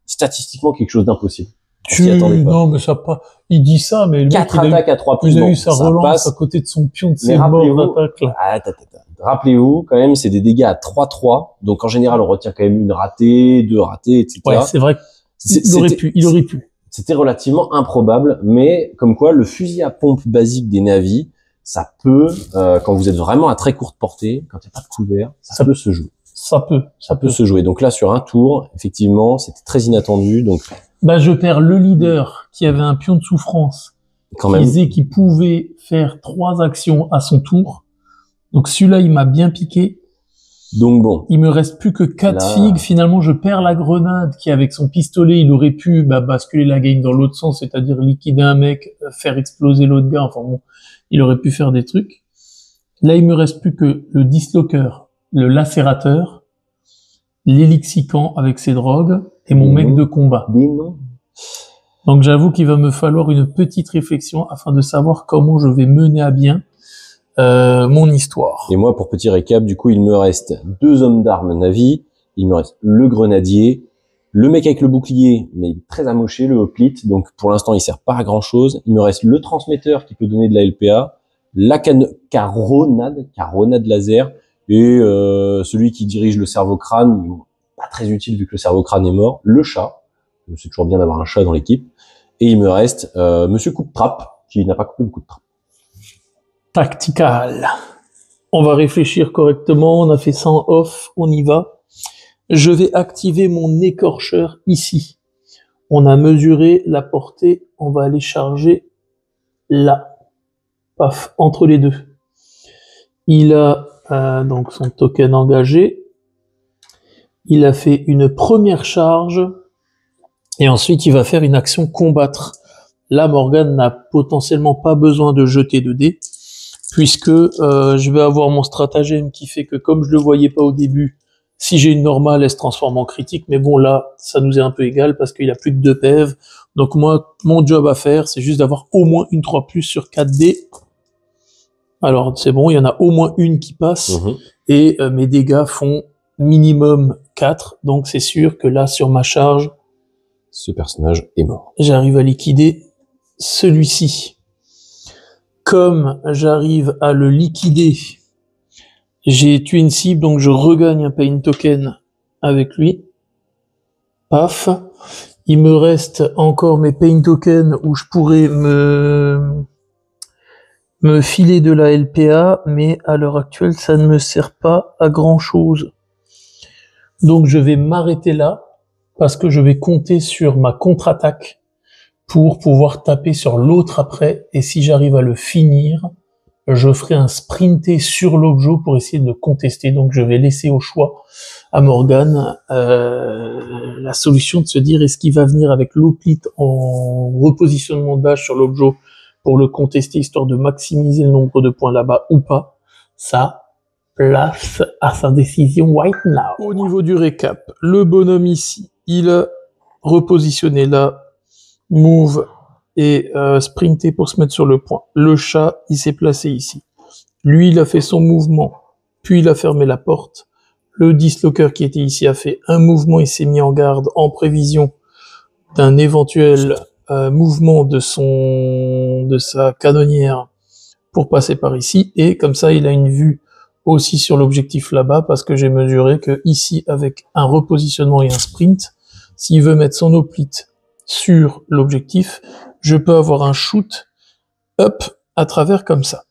statistiquement quelque chose d'impossible. On s'y attendait pas. Non, mais ça pas. Il dit ça, mais le mec, 4 il a eu- attaques à 3 pouces. il a bon, eu sa ça relance passe. à côté de son pion de Mais ses morts rappelez-vous- d'attaque là. Ah, rappelez-vous, quand même, c'est des dégâts à 3-3. Donc, en général, on retient quand même une ratée, 2 ratées, etc. Ouais, c'est vrai. Il aurait pu. C'était relativement improbable, mais comme quoi, le fusil à pompe basique des navis, ça peut, quand vous êtes vraiment à très courte portée, quand il n'y a pas de couvert, ça peut se jouer. Ça peut se jouer. Donc là, sur un tour, effectivement, c'était très inattendu. Donc, bah, je perds le leader qui avait un pion de souffrance, quand qui même, disait qu'il pouvait faire 3 actions à son tour. Donc celui-là, il m'a bien piqué. donc bon, Il me reste plus que 4 Là. figues. Finalement, je perds la grenade qui, avec son pistolet, il aurait pu basculer la game dans l'autre sens, c'est-à-dire liquider un mec, faire exploser l'autre gars. Enfin bon, il aurait pu faire des trucs. Là, il me reste plus que le disloqueur, le lacérateur, l'élixicant avec ses drogues et mon mec de combat. des noms. Donc j'avoue qu'il va me falloir une petite réflexion afin de savoir comment je vais mener à bien mon histoire. Et moi, pour petit récap, du coup, il me reste 2 hommes d'armes Navi, il me reste le grenadier, le mec avec le bouclier, mais il est très amoché, le hoplite, donc pour l'instant, il sert pas à grand chose. Il me reste le transmetteur qui peut donner de la LPA, la caronade laser, et celui qui dirige le cerveau-crâne, mais bon, pas très utile vu que le cerveau-crâne est mort, le chat, c'est toujours bien d'avoir un chat dans l'équipe, et il me reste Monsieur Coup de Trappe, qui n'a pas coupé le coup de trappe. Tactical. On va réfléchir correctement, on a fait ça en off, on y va. Je vais activer mon écorcheur ici. On a mesuré la portée, on va aller charger là. Paf, entre les deux. Il a donc son token engagé. Il a fait une première charge et ensuite il va faire une action combattre. Là, Morgane n'a potentiellement pas besoin de jeter de dés puisque je vais avoir mon stratagème qui fait que comme je le voyais pas au début, si j'ai une normale, elle se transforme en critique. Mais bon, là, ça nous est un peu égal parce qu'il a plus que 2 PV. Donc moi, mon job à faire, c'est juste d'avoir au moins une 3+ sur 4 dés. Alors c'est bon, il y en a au moins une qui passe et mes dégâts font minimum 4. Donc c'est sûr que là, sur ma charge, Ce personnage est mort. j'arrive à liquider celui-ci. Comme j'arrive à le liquider, j'ai tué une cible, donc je regagne un pain token avec lui. Paf. Il me reste encore mes pain tokens où je pourrais me filer de la LPA, mais à l'heure actuelle, ça ne me sert pas à grand chose. Donc je vais m'arrêter là, parce que je vais compter sur ma contre-attaque pour pouvoir taper sur l'autre après, et si j'arrive à le finir, je ferai un sprinté sur l'objet pour essayer de le contester. Donc je vais laisser au choix à Morgane la solution de se dire est-ce qu'il va venir avec l'hoplite en repositionnement dash sur l'objet pour le contester histoire de maximiser le nombre de points là-bas ou pas. Ça, place à sa décision right now. Au niveau du récap, le bonhomme ici, il a repositionné là, move et sprinté pour se mettre sur le point. Le chat, il s'est placé ici. Lui, il a fait son mouvement, puis il a fermé la porte. Le dislocker qui était ici a fait un mouvement, il s'est mis en garde en prévision d'un éventuel mouvement de sa canonnière pour passer par ici. Et comme ça, il a une vue aussi sur l'objectif là-bas parce que j'ai mesuré que ici, avec un repositionnement et un sprint, s'il veut mettre son hoplite sur l'objectif, je peux avoir un shoot up à travers comme ça.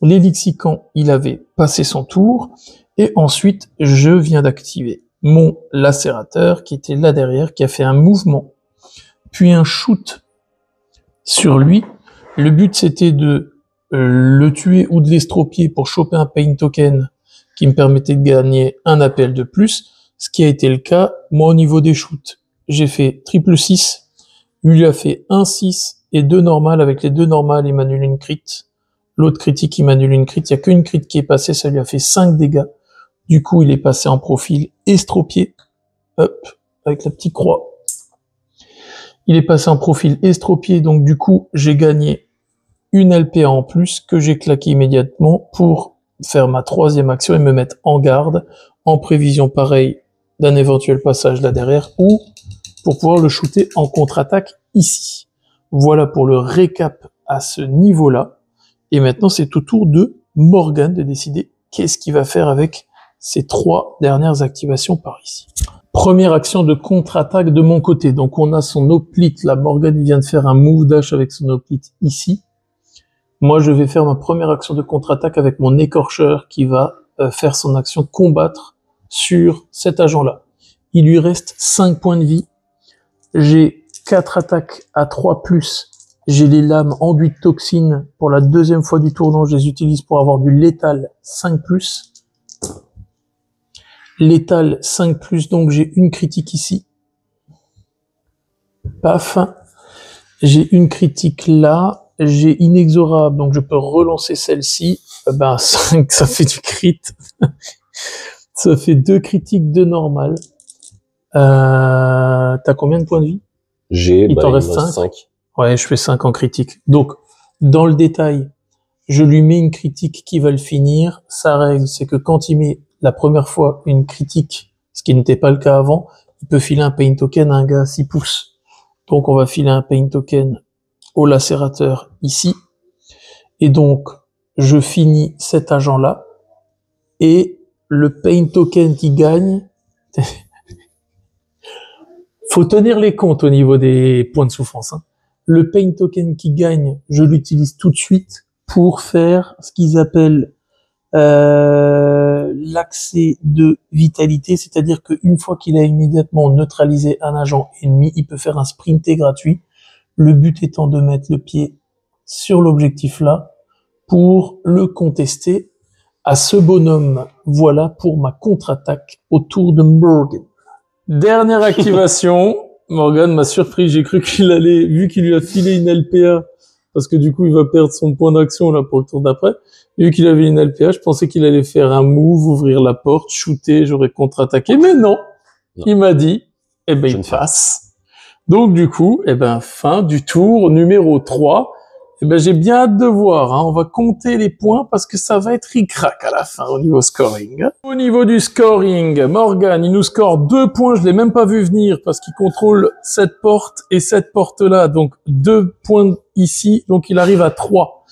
L'élixicant, il avait passé son tour, et ensuite, je viens d'activer mon lacérateur qui était là derrière, qui a fait un mouvement, puis un shoot sur lui. Le but, c'était de le tuer ou de l'estropier pour choper un pain token qui me permettait de gagner un appel de plus, ce qui a été le cas. Moi, au niveau des shoots, j'ai fait triple 6, lui a fait 1 6 et 2 normales. Avec les 2 normales, il m'annule une crit. L'autre critique, il m'annule une crit. Il n'y a qu'une crit qui est passée, ça lui a fait 5 dégâts. Du coup, il est passé en profil estropié. Hop, avec la petite croix. Il est passé en profil estropié, donc du coup, j'ai gagné une LPA en plus que j'ai claqué immédiatement pour faire ma 3e action et me mettre en garde, en prévision pareil d'un éventuel passage là derrière, ou pour pouvoir le shooter en contre-attaque ici. Voilà pour le récap à ce niveau-là. Et maintenant, c'est au tour de Morgane de décider qu'est-ce qu'il va faire avec ces 3 dernières activations par ici. Première action de contre-attaque de mon côté. Donc on a son hoplite là. Morgane vient de faire un move dash avec son hoplite ici. Moi, je vais faire ma première action de contre-attaque avec mon écorcheur qui va faire son action combattre sur cet agent-là. Il lui reste 5 points de vie. J'ai 4 attaques à 3+. J'ai les lames enduites de toxines pour la deuxième fois du tournant. Je les utilise pour avoir du létal 5+. Létal 5+, donc j'ai une critique ici. Paf. J'ai une critique là. J'ai inexorable, donc je peux relancer celle-ci. Ben 5, ça fait du crit. Ça fait 2 critiques de normal. T'as combien de points de vie? Il t'en reste 5. 5. Ouais, je fais 5 en critique. Donc, dans le détail, je lui mets une critique qui va le finir. Sa règle, c'est que quand il met la première fois une critique, ce qui n'était pas le cas avant, il peut filer un pain token à un gars à 6 pouces. Donc, on va filer un pain token au lacérateur ici. Et donc, je finis cet agent-là. Et le pain token qui gagne... Faut tenir les comptes au niveau des points de souffrance. Hein. Le pain token qui gagne, je l'utilise tout de suite pour faire ce qu'ils appellent l'accès de vitalité, c'est-à-dire qu'une fois qu'il a immédiatement neutralisé un agent ennemi, il peut faire un sprinté gratuit. Le but étant de mettre le pied sur l'objectif là pour le contester à ce bonhomme. Voilà pour ma contre-attaque autour de Morgan. Dernière activation, Morgan m'a surpris, j'ai cru qu'il allait, vu qu'il lui a filé une LPA, parce que du coup il va perdre son point d'action là pour le tour d'après, vu qu'il avait une LPA, je pensais qu'il allait faire un move, ouvrir la porte, shooter, j'aurais contre-attaqué, mais non, il m'a dit, eh ben il passe. Donc du coup, eh ben fin du tour numéro 3, eh ben j'ai bien hâte de voir, hein. On va compter les points parce que ça va être ric-rac à la fin au niveau scoring. Au niveau du scoring, Morgan, il nous score 2 points, je l'ai même pas vu venir parce qu'il contrôle cette porte et cette porte-là, donc 2 points ici, donc il arrive à 3.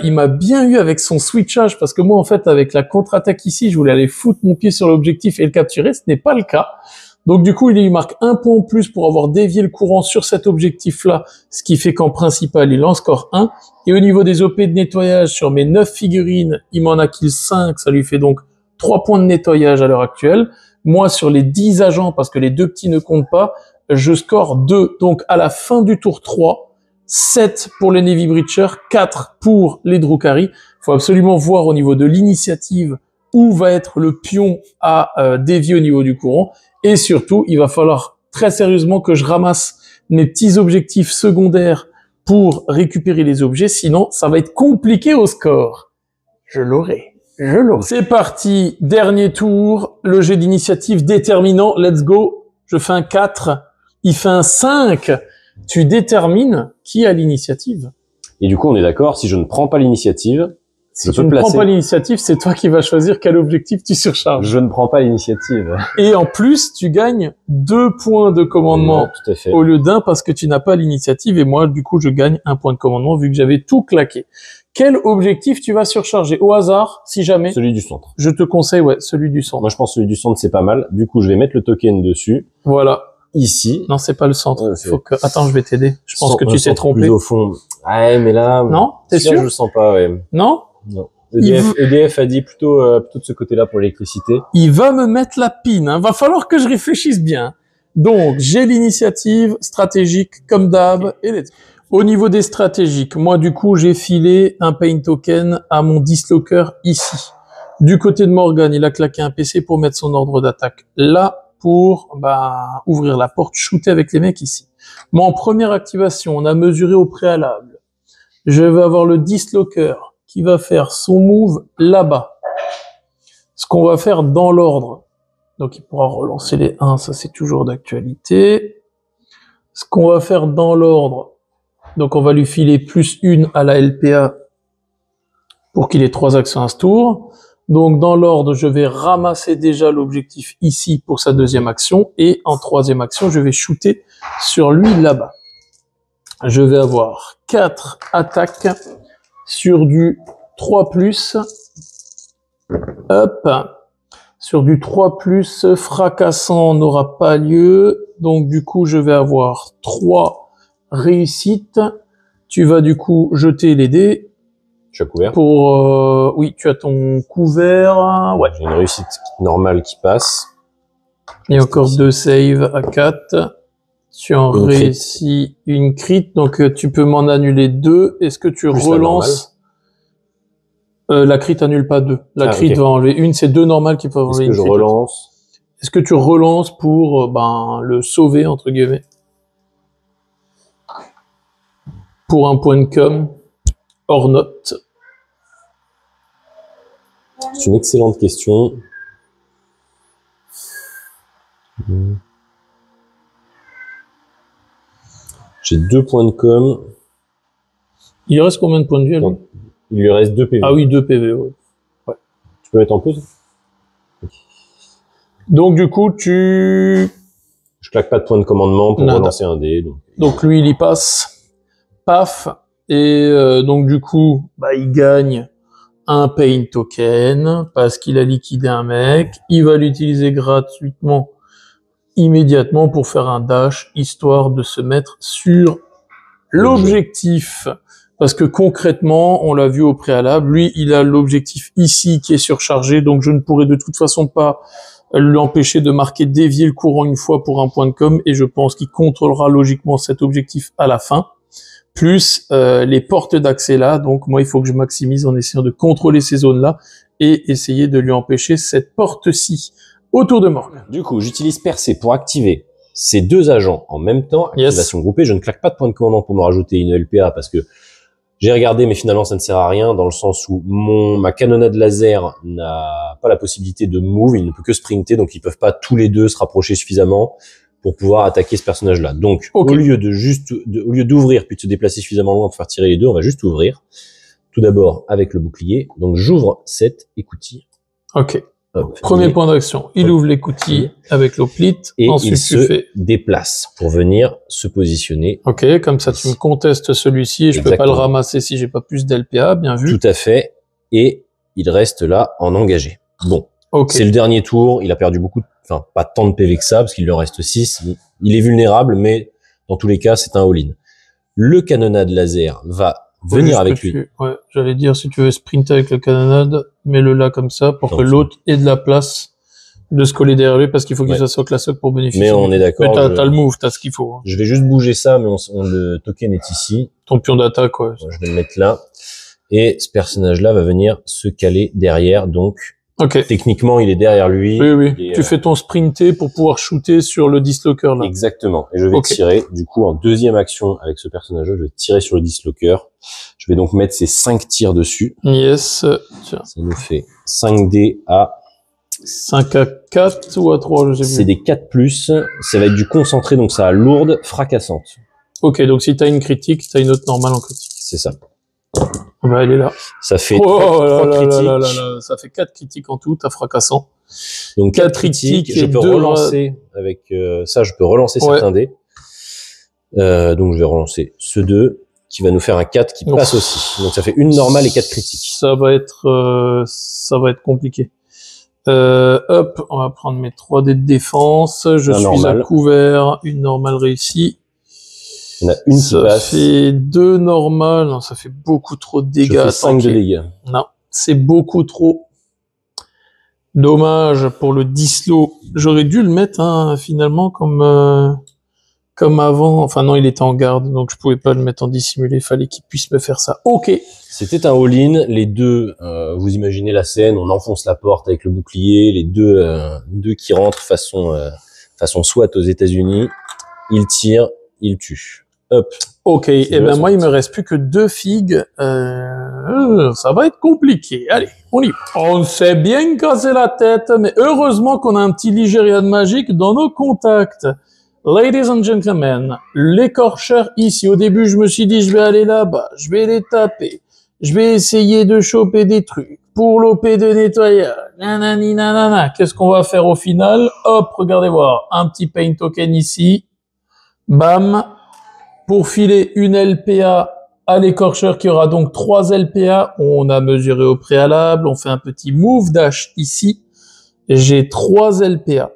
Il m'a bien eu avec son switchage parce que moi en fait avec la contre-attaque ici, je voulais aller foutre mon pied sur l'objectif et le capturer, ce n'est pas le cas. Donc du coup, il lui marque 1 point en plus pour avoir dévié le courant sur cet objectif-là, ce qui fait qu'en principal, il en score 1. Et au niveau des OP de nettoyage, sur mes 9 figurines, il m'en a kill 5, ça lui fait donc 3 points de nettoyage à l'heure actuelle. Moi, sur les 10 agents, parce que les 2 petits ne comptent pas, je score 2. Donc à la fin du tour 3, 7 pour les Navy Breacher, 4 pour les Drukhari. Il faut absolument voir au niveau de l'initiative où va être le pion à dévier au niveau du courant. Et surtout, il va falloir très sérieusement que je ramasse mes petits objectifs secondaires pour récupérer les objets, sinon ça va être compliqué au score. Je l'aurai. C'est parti, dernier tour, le jet d'initiative déterminant, let's go. Je fais un 4, il fait un 5. Tu détermines qui a l'initiative. Et du coup, on est d'accord, si je ne prends pas l'initiative, si tu ne prends pas l'initiative, c'est toi qui vas choisir quel objectif tu surcharges. Je ne prends pas l'initiative. Et en plus, tu gagnes 2 points de commandement tout à fait. Au lieu d'1 parce que tu n'as pas l'initiative. Et moi, du coup, je gagne 1 point de commandement vu que j'avais tout claqué. Quel objectif tu vas surcharger au hasard, si jamais? Celui du centre. Je te conseille, ouais, celui du centre. Moi, je pense que celui du centre, c'est pas mal. Du coup, je vais mettre le token dessus. Voilà. Ici. Non, c'est pas le centre. Faut que... Attends, je vais t'aider. Je pense que tu t'es trompé. Plus au fond. Ouais, mais là. Non? T'es sûr? Je le sens pas, ouais. Non? Non. EDF a dit plutôt de ce côté-là pour l'électricité. Il va me mettre la pine, hein. Va falloir que je réfléchisse bien. Donc, j'ai l'initiative stratégique comme d'hab. Et au niveau des stratégiques, moi, du coup, j'ai filé un pain token à mon dislocker ici. Du côté de Morgan, il a claqué un PC pour mettre son ordre d'attaque là pour ouvrir la porte, shooter avec les mecs ici. Moi, en première activation, on a mesuré au préalable. Je vais avoir le dislocker qui va faire son move là-bas. Ce qu'on va faire dans l'ordre. Donc, il pourra relancer les 1, ça c'est toujours d'actualité. Ce qu'on va faire dans l'ordre, donc on va lui filer +1 à la LPA pour qu'il ait 3 actions à ce tour. Donc, dans l'ordre, je vais ramasser déjà l'objectif ici pour sa deuxième action. Et en troisième action, je vais shooter sur lui là-bas. Je vais avoir 4 attaques sur du 3+, hop, sur du 3+, fracassant n'aura pas lieu, donc du coup je vais avoir 3 réussites, tu vas du coup jeter les dés, Tu as couvert? Oui, tu as ton couvert. Ouais. J'ai une réussite normale qui passe. Et encore 2 saves à 4. Tu en réussis une crit, donc tu peux m'en annuler 2. Est-ce que tu relances? La crit annule pas 2. La crit va enlever une, c'est 2 normales qui peuvent enlever une crit. Est-ce que je relance? Est-ce que tu relances pour le sauver, entre guillemets? Pour un point de com, hors note. C'est une excellente question. J'ai 2 points de com. Il reste combien de points de vie à lui? Il lui reste 2 PV. Ah oui, 2 PV, ouais. Tu peux mettre en pause? Donc du coup, je claque pas de point de commandement pour relancer un dé. Donc lui, il y passe. Paf. Et donc du coup, il gagne un pain token parce qu'il a liquidé un mec. Il va l'utiliser gratuitement immédiatement pour faire un dash, histoire de se mettre sur l'objectif. Parce que concrètement, on l'a vu au préalable, lui, il a l'objectif ici qui est surchargé, donc je ne pourrai de toute façon pas l'empêcher de marquer dévier le courant une fois pour un point de com, et je pense qu'il contrôlera logiquement cet objectif à la fin. Plus les portes d'accès là, donc moi il faut que je maximise en essayant de contrôler ces zones-là et essayer de lui empêcher cette porte-ci. Autour de Morg. Du coup, j'utilise percer pour activer ces 2 agents en même temps, activation groupée. Je ne claque pas de point de commandement pour me rajouter une LPA parce que j'ai regardé, mais finalement ça ne sert à rien dans le sens où ma canonnade laser n'a pas la possibilité de move, il ne peut que sprinter, donc ils peuvent pas tous les deux se rapprocher suffisamment pour pouvoir attaquer ce personnage-là. Donc, au lieu d'ouvrir puis de se déplacer suffisamment loin pour faire tirer les deux, on va juste ouvrir. Tout d'abord avec le bouclier. Donc, j'ouvre cette écoutille. Ok. Premier point d'action. Il ouvre l'écoutille avec l'hoplite. Et ensuite, il se déplace pour venir se positionner. Ok, comme ça, tu me contestes celui-ci et je peux pas le ramasser si j'ai pas plus d'LPA. Bien vu. Tout à fait. Et il reste là en engagé. Bon. C'est le dernier tour. Il a perdu pas tant de PV que ça, parce qu'il lui en reste 6. Il est vulnérable, mais dans tous les cas, c'est un all-in. Le canonnade laser va venir avec lui. Ouais, j'allais dire, si tu veux sprinter avec le canonnade, mets-le là comme ça, pour que l'autre ait de la place de se coller derrière lui, parce qu'il faut qu'il soit class up pour bénéficier. Mais on est d'accord. Mais t'as le move, t'as ce qu'il faut. Je vais juste bouger ça, mais le token est ici. Ton pion d'attaque, ouais. Je vais le mettre là. Et ce personnage-là va venir se caler derrière, donc... Techniquement, il est derrière lui. Oui. Tu fais ton sprinter pour pouvoir shooter sur le dislocker là. Exactement. Et je vais tirer. Du coup, en deuxième action avec ce personnage-là, je vais tirer sur le dislocker. Je vais donc mettre ces 5 tirs dessus. Yes. Tiens. Ça nous fait 5 dés à 5 à 4 ou à 3, je sais plus. C'est des 4+. Ça va être du concentré, donc ça a lourde, fracassante. Ok, donc si t'as une critique, t'as une autre normale en critique. C'est ça. Elle est là. Ça fait 3 critiques. Ça fait 4 critiques en tout, à fracassant. Donc 4 critiques, je peux relancer avec ça, je peux relancer certains dés. Donc je vais relancer ce 2 qui va nous faire un 4 qui passe aussi. Donc ça fait une normale et 4 critiques. Ça va être compliqué. Hop, on va prendre mes 3 dés de défense. Je suis à couvert, une normale réussie. Il y en a une qui passe. Ça fait 2 normales. Non, ça fait beaucoup trop de dégâts. Je fais 5 de dégâts. Non, c'est beaucoup trop. Dommage pour le dislo. J'aurais dû le mettre finalement comme avant. Enfin non, il était en garde, donc je pouvais pas le mettre en dissimulé. Fallait qu'il puisse me faire ça. Ok. C'était un all-in. Les deux, vous imaginez la scène. On enfonce la porte avec le bouclier. Les deux qui rentrent façon SWAT aux États-Unis. Ils tirent, ils tuent. Hop. Ok, et ben moi il me reste plus que 2 figues. Ça va être compliqué. Allez, on y va. On s'est bien cassé la tête, mais heureusement qu'on a un petit Ligérian magique dans nos contacts. Ladies and gentlemen, l'écorcheur ici. Au début, je me suis dit je vais aller là-bas, je vais les taper, je vais essayer de choper des trucs pour l'OP de nettoyage. Nanani nanana. Qu'est-ce qu'on va faire au final? Hop, regardez voir, un petit paint token ici. Bam. Pour filer une LPA à l'écorcheur qui aura donc 3 LPA, on a mesuré au préalable, on fait un petit move dash ici. J'ai 3 LPA.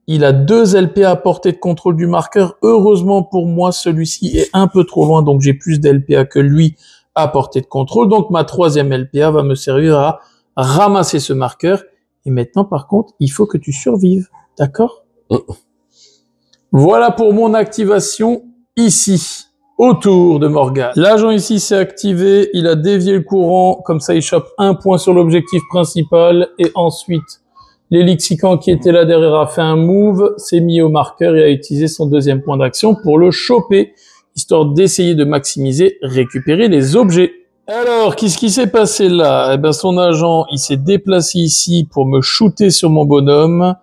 Il a 2 LPA à portée de contrôle du marqueur. Heureusement pour moi, celui-ci est un peu trop loin, donc j'ai plus d'LPA que lui à portée de contrôle. Donc ma troisième LPA va me servir à ramasser ce marqueur. Et maintenant, par contre, il faut que tu survives. D'accord? Voilà pour mon activation ici, autour de Morgane. L'agent ici s'est activé, il a dévié le courant, comme ça il chope un point sur l'objectif principal, et ensuite l'Elixican qui était là derrière a fait un move, s'est mis au marqueur et a utilisé son deuxième point d'action pour le choper, histoire d'essayer de maximiser, récupérer les objets. Alors, qu'est-ce qui s'est passé là? Eh ben, son agent, il s'est déplacé ici pour me shooter sur mon bonhomme.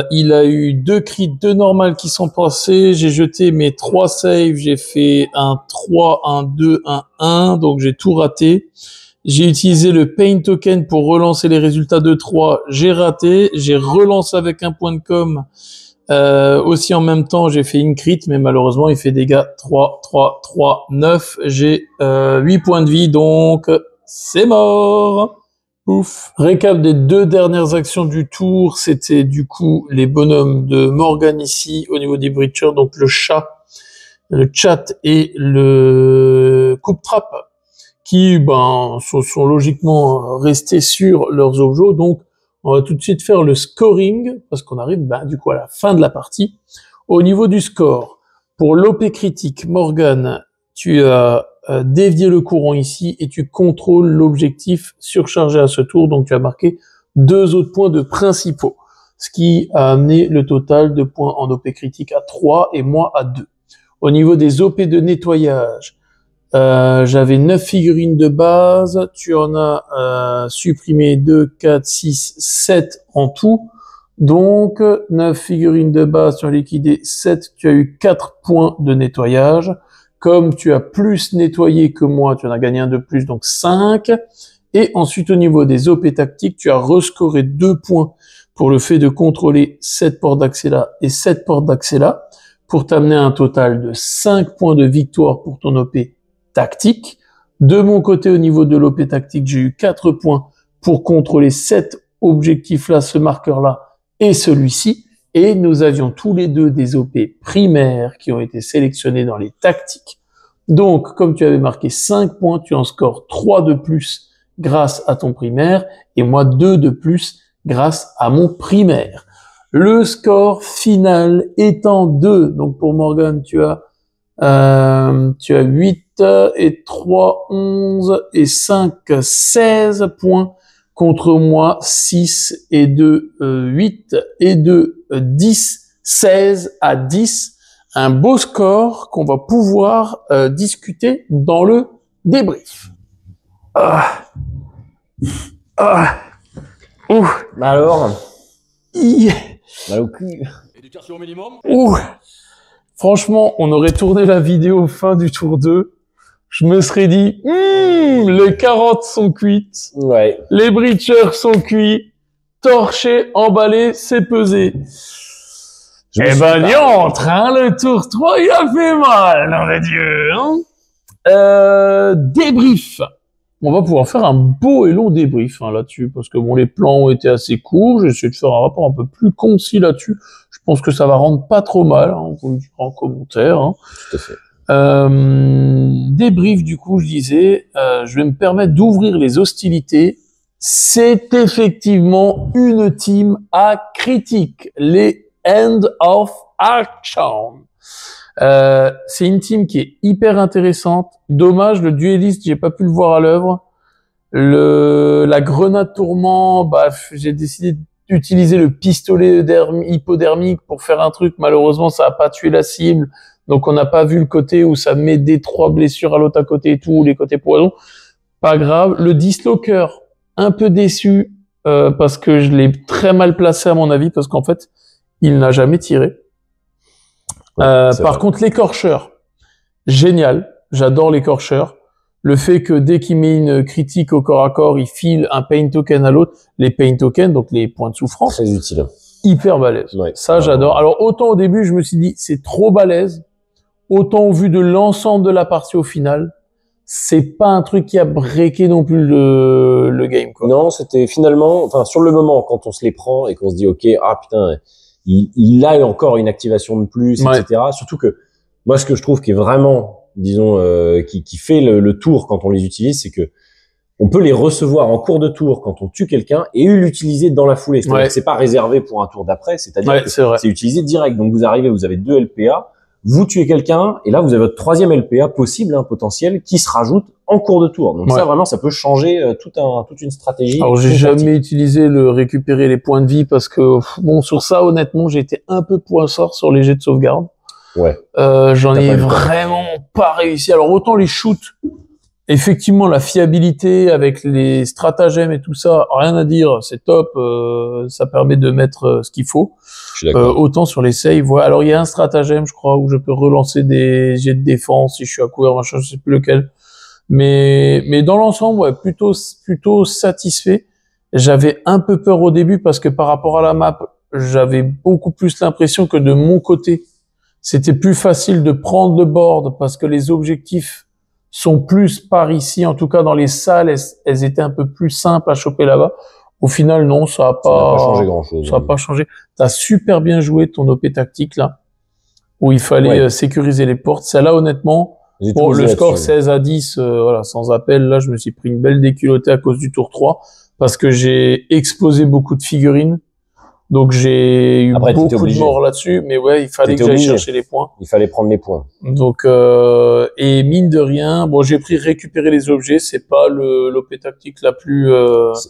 Il a eu 2 crits, 2 normales qui sont passés. J'ai jeté mes 3 saves. J'ai fait un 3, un 2, un 1. Donc, j'ai tout raté. J'ai utilisé le Pain Token pour relancer les résultats de 3. J'ai raté. J'ai relancé avec un point de com. Aussi en même temps, j'ai fait une crit, mais malheureusement, il fait dégâts 3, 3, 3, 9. J'ai 8 points de vie, donc c'est mort. Ouf. Récap des 2 dernières actions du tour, c'était du coup les bonhommes de Morgane ici au niveau des breachers, donc le chat et le coupe-trappe qui sont logiquement restés sur leurs objets. Donc on va tout de suite faire le scoring parce qu'on arrive du coup à la fin de la partie. Au niveau du score, pour l'OP critique, Morgane, tu as dévier le courant ici et tu contrôles l'objectif surchargé à ce tour, donc tu as marqué 2 autres points de principaux, ce qui a amené le total de points en OP critique à 3 et moi à 2. Au niveau des OP de nettoyage, j'avais 9 figurines de base, tu en as supprimé 2, 4, 6, 7 en tout, donc 9 figurines de base, tu as liquidé 7, tu as eu 4 points de nettoyage. Comme tu as plus nettoyé que moi, tu en as gagné un de plus, donc 5. Et ensuite, au niveau des OP tactiques, tu as rescoré 2 points pour le fait de contrôler 7 portes d'accès là et 7 portes d'accès là, pour t'amener à un total de 5 points de victoire pour ton OP tactique. De mon côté, au niveau de l'OP tactique, j'ai eu 4 points pour contrôler 7 objectifs là, ce marqueur là et celui-ci. Et nous avions tous les deux des OP primaires qui ont été sélectionnés dans les tactiques. Donc, comme tu avais marqué 5 points, tu en scores 3 de plus grâce à ton primaire et moi 2 de plus grâce à mon primaire. Le score final étant 2. Donc, pour Morgane, tu as 8 et 3, 11 et 5, 16 points. Contre moi, 6 et 2, 8 et 2, 10, 16 à 10. Un beau score qu'on va pouvoir discuter dans le débrief. Alors mal au cul. Éducation minimum. Franchement, on aurait tourné la vidéo fin du tour 2. Je me serais dit, les carottes sont cuites, Ouais. les breachers sont cuits, torché, emballé, c'est pesé. Diantre, le tour 3, il a fait mal, nom de Dieu, hein. Débrief. On va pouvoir faire un beau et long débrief là-dessus, parce que bon, les plans ont été assez courts, j'ai essayé de faire un rapport un peu plus concis là-dessus. Je pense que ça va rendre pas trop mal, hein, vous le direz en commentaire. Hein. Tout à fait. Débrief, du coup, je disais, je vais me permettre d'ouvrir les hostilités. C'est effectivement une team à critique, les End of Action. C'est une team qui est hyper intéressante. Dommage, le dueliste, j'ai pas pu le voir à l'œuvre. La grenade tourment, j'ai décidé d'utiliser le pistolet hypodermique pour faire un truc. Malheureusement, ça a pas tué la cible. Donc, on n'a pas vu le côté où ça met des 3 blessures à l'autre à côté et tout, les côtés poison. Pas grave. Le dislocker, un peu déçu, parce que je l'ai très mal placé à mon avis, parce qu'en fait, il n'a jamais tiré. Par contre, l'écorcheur, génial. J'adore l'écorcheur. Le fait que dès qu'il met une critique au corps à corps, il file un pain token à l'autre. Les pain tokens, donc les points de souffrance. Très utile. Hyper balèze. Ouais, ça, j'adore. Alors, autant au début, je me suis dit, c'est trop balèze. Autant au vu de l'ensemble de la partie au final, c'est pas un truc qui a breaké non plus le game, quoi. Non, c'était finalement, enfin, sur le moment, quand on se les prend et qu'on se dit, OK, putain, il a encore une activation de plus, Ouais. etc. Surtout que, moi, ce que je trouve qui est vraiment disons, qui fait le tour quand on les utilise, c'est que on peut les recevoir en cours de tour quand on tue quelqu'un et l'utiliser dans la foulée. C'est-à-dire que c'est pas réservé pour un tour d'après, c'est-à-dire que c'est utilisé direct. Donc vous arrivez, vous avez 2 LPA, vous tuez quelqu'un et là vous avez votre 3e LPA possible, potentiel, qui se rajoute en cours de tour. Donc ça vraiment, ça peut changer toute une stratégie. Alors j'ai jamais utilisé le récupérer les points de vie parce que bon, sur ça honnêtement j'ai été un peu poissard sur les jets de sauvegarde. J'en ai vraiment pas réussi. Alors autant les shoots, effectivement, la fiabilité avec les stratagèmes et tout ça, rien à dire, c'est top, ça permet de mettre ce qu'il faut. Autant sur les saves, alors il y a un stratagème, je crois, où je peux relancer des jets de défense si je suis à couvert, machin, je sais plus lequel. Mais dans l'ensemble, plutôt satisfait. J'avais un peu peur au début parce que par rapport à la map, j'avais beaucoup plus l'impression que de mon côté, c'était plus facile de prendre le board parce que les objectifs sont plus par ici, en tout cas dans les salles, elles étaient un peu plus simples à choper là-bas. Au final, non, ça a pas changé grand-chose. Ça a pas changé. T'as super bien joué ton OP tactique là, où il fallait sécuriser les portes. Celle-là, honnêtement, bon, le score 16-10, voilà, sans appel. Là, je me suis pris une belle déculottée à cause du tour 3 parce que j'ai explosé beaucoup de figurines. Donc j'ai eu beaucoup de morts là-dessus, mais il fallait que j'aille chercher les points. Il fallait prendre les points. Donc et mine de rien, bon, j'ai pris récupérer les objets, c'est pas l'OP tactique la plus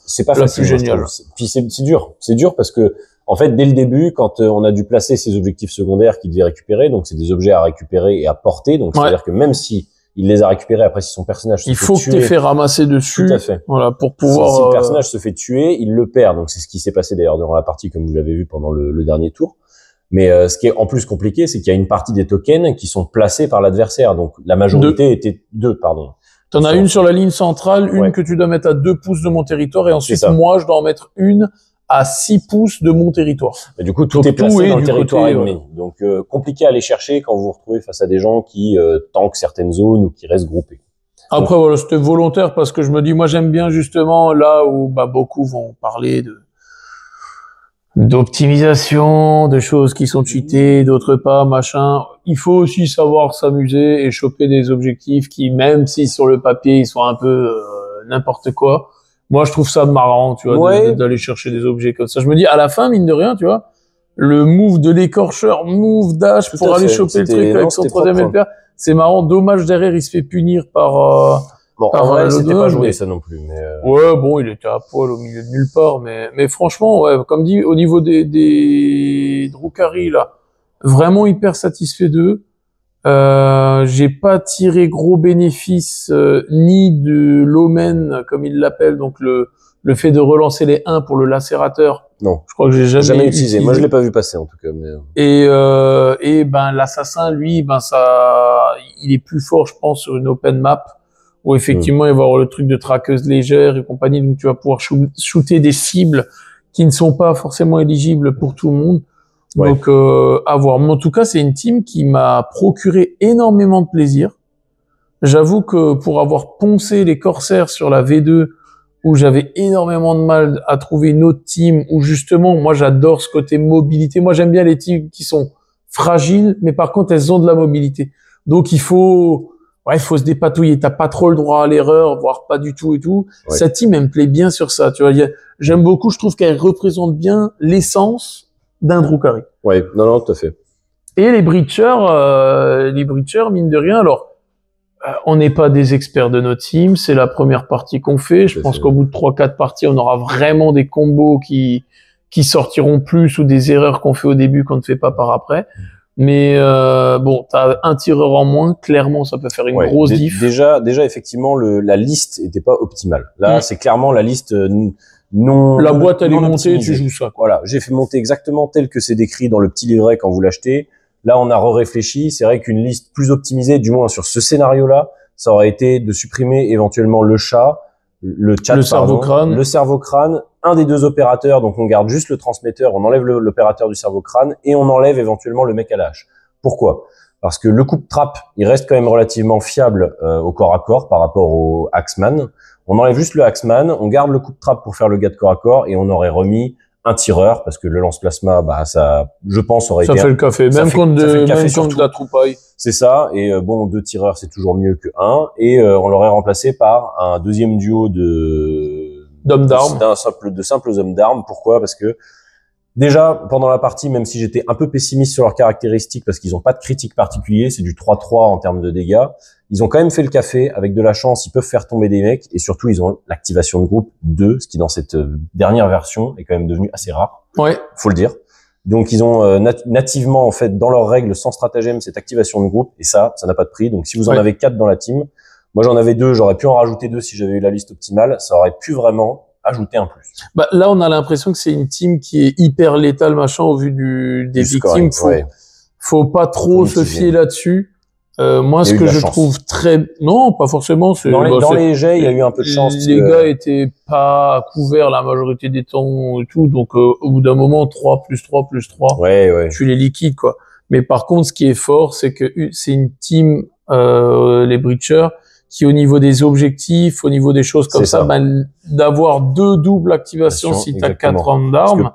c'est pas facile, plus géniale. Puis c'est dur parce que en fait dès le début, quand on a dû placer ces objectifs secondaires qu'il devait récupérer, donc c'est des objets à récupérer et à porter, donc c'est-à-dire que même si il les a récupérés après si son personnage il faut que tu fait ramasser dessus. Tout à fait. Voilà, pour pouvoir si le personnage se fait tuer, il le perd. Donc c'est ce qui s'est passé d'ailleurs durant la partie comme vous l'avez vu pendant le dernier tour. Mais ce qui est en plus compliqué, c'est qu'il y a une partie des tokens qui sont placés par l'adversaire. Donc la majorité était 2, pardon. T'en as une sur la ligne centrale, une que tu dois mettre à 2 pouces de mon territoire et ensuite moi je dois en mettre une à 6 pouces de mon territoire. Et du coup, tout est placé dans le territoire ennemi. Donc, compliqué à aller chercher quand vous vous retrouvez face à des gens qui tankent certaines zones ou qui restent groupés. Après, voilà, c'était volontaire parce que je me dis, moi, j'aime bien justement là où beaucoup vont parler d'optimisation, de choses qui sont cheatées, d'autres pas, machin. Il faut aussi savoir s'amuser et choper des objectifs qui, même si sur le papier, ils sont un peu n'importe quoi, moi, je trouve ça marrant, tu vois, d'aller chercher des objets comme ça. Je me dis, à la fin, mine de rien, tu vois, le move de l'écorcheur, move dash pour aller choper le truc avec son 3e LPA, c'est marrant. Dommage, derrière, il se fait punir par... bon, en vrai, c'était pas joué, ça non plus. Mais ouais, bon, il était à poil au milieu de nulle part. Mais franchement, comme dit, au niveau des Drukhari, là, vraiment hyper satisfait d'eux. J'ai pas tiré gros bénéfice ni de l'omen comme il l'appelle, donc le fait de relancer les 1 pour le lacérateur. Non, je crois que j'ai jamais utilisé. Moi je l'ai pas vu passer en tout cas. Mais... Et l'assassin lui, il est plus fort, je pense, sur une open map où effectivement il va y avoir le truc de traqueuse légère et compagnie, donc tu vas pouvoir shooter des cibles qui ne sont pas forcément éligibles pour tout le monde. Donc, à voir. Mais en tout cas, c'est une team qui m'a procuré énormément de plaisir. J'avoue que pour avoir poncé les corsaires sur la V2, où j'avais énormément de mal à trouver une autre team, où justement, moi, j'adore ce côté mobilité. Moi, j'aime bien les teams qui sont fragiles, mais par contre, elles ont de la mobilité. Donc, il faut se dépatouiller. T'as pas trop le droit à l'erreur, voire pas du tout et tout. Cette team, elle me plaît bien sur ça. Tu vois, j'aime beaucoup. Je trouve qu'elle représente bien l'essence d'un Drukhari. Ouais, non, tout à fait. Et les Breachers, mine de rien, alors, on n'est pas des experts de notre team, c'est la première partie qu'on fait. Je pense qu'au bout de 3-4 parties, on aura vraiment des combos qui sortiront plus ou des erreurs qu'on fait au début qu'on ne fait pas par après. Mais bon, t'as un tireur en moins, clairement, ça peut faire une grosse diff. Déjà, effectivement, la liste était pas optimale. Là, c'est clairement la liste non. La boîte elle est montée, tu joues ça. Voilà, j'ai fait monter exactement tel que c'est décrit dans le petit livret quand vous l'achetez. Là, on a réfléchi. C'est vrai qu'une liste plus optimisée, du moins sur ce scénario-là, ça aurait été de supprimer éventuellement le chat, le cerveau-crâne, un des 2 opérateurs. Donc, on garde juste le transmetteur, on enlève l'opérateur du cerveau-crâne et on enlève éventuellement le mec à la hache. Pourquoi? Parce que le coupe-trappe, il reste quand même relativement fiable au corps à corps par rapport au Axeman. On enlève juste le Axeman, on garde le coupe-trappe pour faire le gars de corps à corps et on aurait remis un tireur, parce que le lance-plasma, bah ça, je pense, aurait Ça été fait le café, ça même fait- contre ça fait le de, café même surtout. contre de la troupaille. c'est ça. Et bon, 2 tireurs, c'est toujours mieux que 1. Et on l'aurait remplacé par un deuxième duo D'hommes d'armes. de simples hommes d'armes. Pourquoi? Parce que déjà, pendant la partie, même si j'étais un peu pessimiste sur leurs caractéristiques, parce qu'ils ont pas de critique particulier, c'est du 3-3 en termes de dégâts, ils ont quand même fait le café. Avec de la chance, ils peuvent faire tomber des mecs, et surtout, ils ont l'activation de groupe 2, ce qui dans cette dernière version est quand même devenu assez rare. Ouais. Faut le dire. Donc, ils ont nativement, en fait, dans leurs règles, sans stratagème, cette activation de groupe, et ça n'a pas de prix. Donc, si vous en avez 4 dans la team, moi j'en avais 2, j'aurais pu en rajouter 2 si j'avais eu la liste optimale, ça aurait pu vraiment ajouter un plus. Bah, là, on a l'impression que c'est une team qui est hyper létale, machin, au vu des Du scoring, victimes. Faut pas trop se mitiger. fier là-dessus. Moi, Il y a ce eu que de la je chance. trouve non, pas forcément. Dans les jets, il y a eu un peu de chance. Les gars étaient pas couverts la majorité des temps et tout, donc au bout d'un moment, 3 plus 3 plus 3, Ouais. tu les liquides, quoi. Mais par contre, ce qui est fort, c'est que c'est une team, les Breachers, qui au niveau des objectifs, au niveau des choses comme ça, ben, d'avoir 2 doubles activations si tu as 4 hommes d'armes,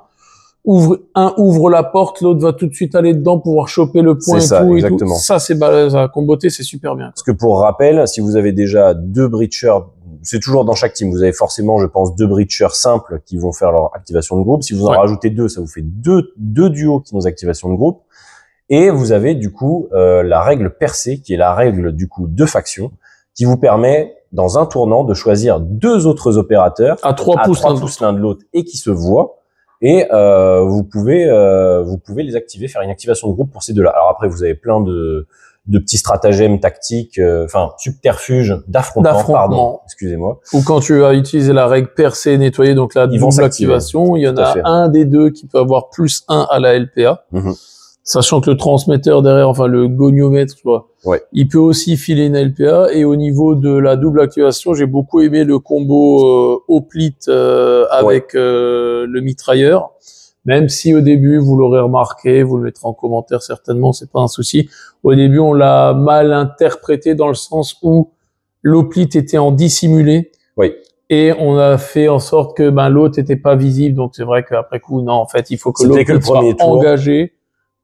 ouvre la porte, l'autre va tout de suite aller dedans, pouvoir choper le point et tout. Ça, c'est balèze à comboter, c'est super bien. Parce que pour rappel, si vous avez déjà 2 breachers, c'est toujours dans chaque team, vous avez forcément, je pense, 2 breachers simples qui vont faire leur activation de groupe. Si vous en rajoutez 2, ça vous fait deux duos qui ont des activations de groupe. Et vous avez du coup la règle percée, qui est la règle du coup de faction, qui vous permet dans un tournant de choisir 2 autres opérateurs à 3 pouces l'un de l'autre et qui se voient. Et vous pouvez les activer, faire une activation de groupe pour ces 2-là. Alors après, vous avez plein de petits stratagèmes tactiques, subterfuges d'affrontement, excusez-moi. Ou quand tu as utilisé la règle percée et nettoyer, donc la double activation, il y en a un des 2 qui peut avoir plus 1 à la LPA. Sachant que le transmetteur derrière, enfin le goniomètre, tu vois, il peut aussi filer une LPA. Et au niveau de la double activation, j'ai beaucoup aimé le combo hoplite avec le mitrailleur. Même si au début, vous l'aurez remarqué, vous le mettrez en commentaire certainement, c'est pas un souci. Au début, on l'a mal interprété dans le sens où l'hoplite était en dissimulé. Et on a fait en sorte que l'autre était pas visible. Donc c'est vrai qu'après coup, non, en fait, il faut que l'hoplite soit engagé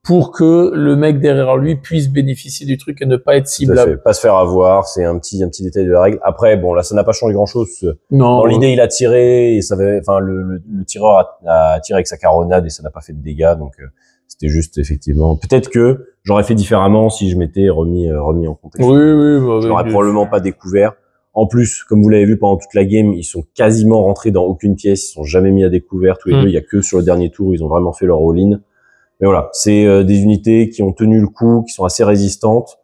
pour que le mec derrière lui puisse bénéficier du truc et ne pas être ciblable. Pas se faire avoir, c'est un petit détail de la règle. Après, bon, là, ça n'a pas changé grand-chose. Non. Dans l'idée, il a tiré et le tireur a tiré avec sa caronade et ça n'a pas fait de dégâts. Donc, c'était juste, effectivement, peut-être que j'aurais fait différemment si je m'étais remis en contexte. Oui. Je l'aurais probablement pas découvert. En plus, comme vous l'avez vu pendant toute la game, ils sont quasiment rentrés dans aucune pièce. Ils sont jamais mis à découvert tous les 2. Il y a que sur le dernier tour où ils ont vraiment fait leur all-in. Mais voilà, c'est des unités qui ont tenu le coup, qui sont assez résistantes,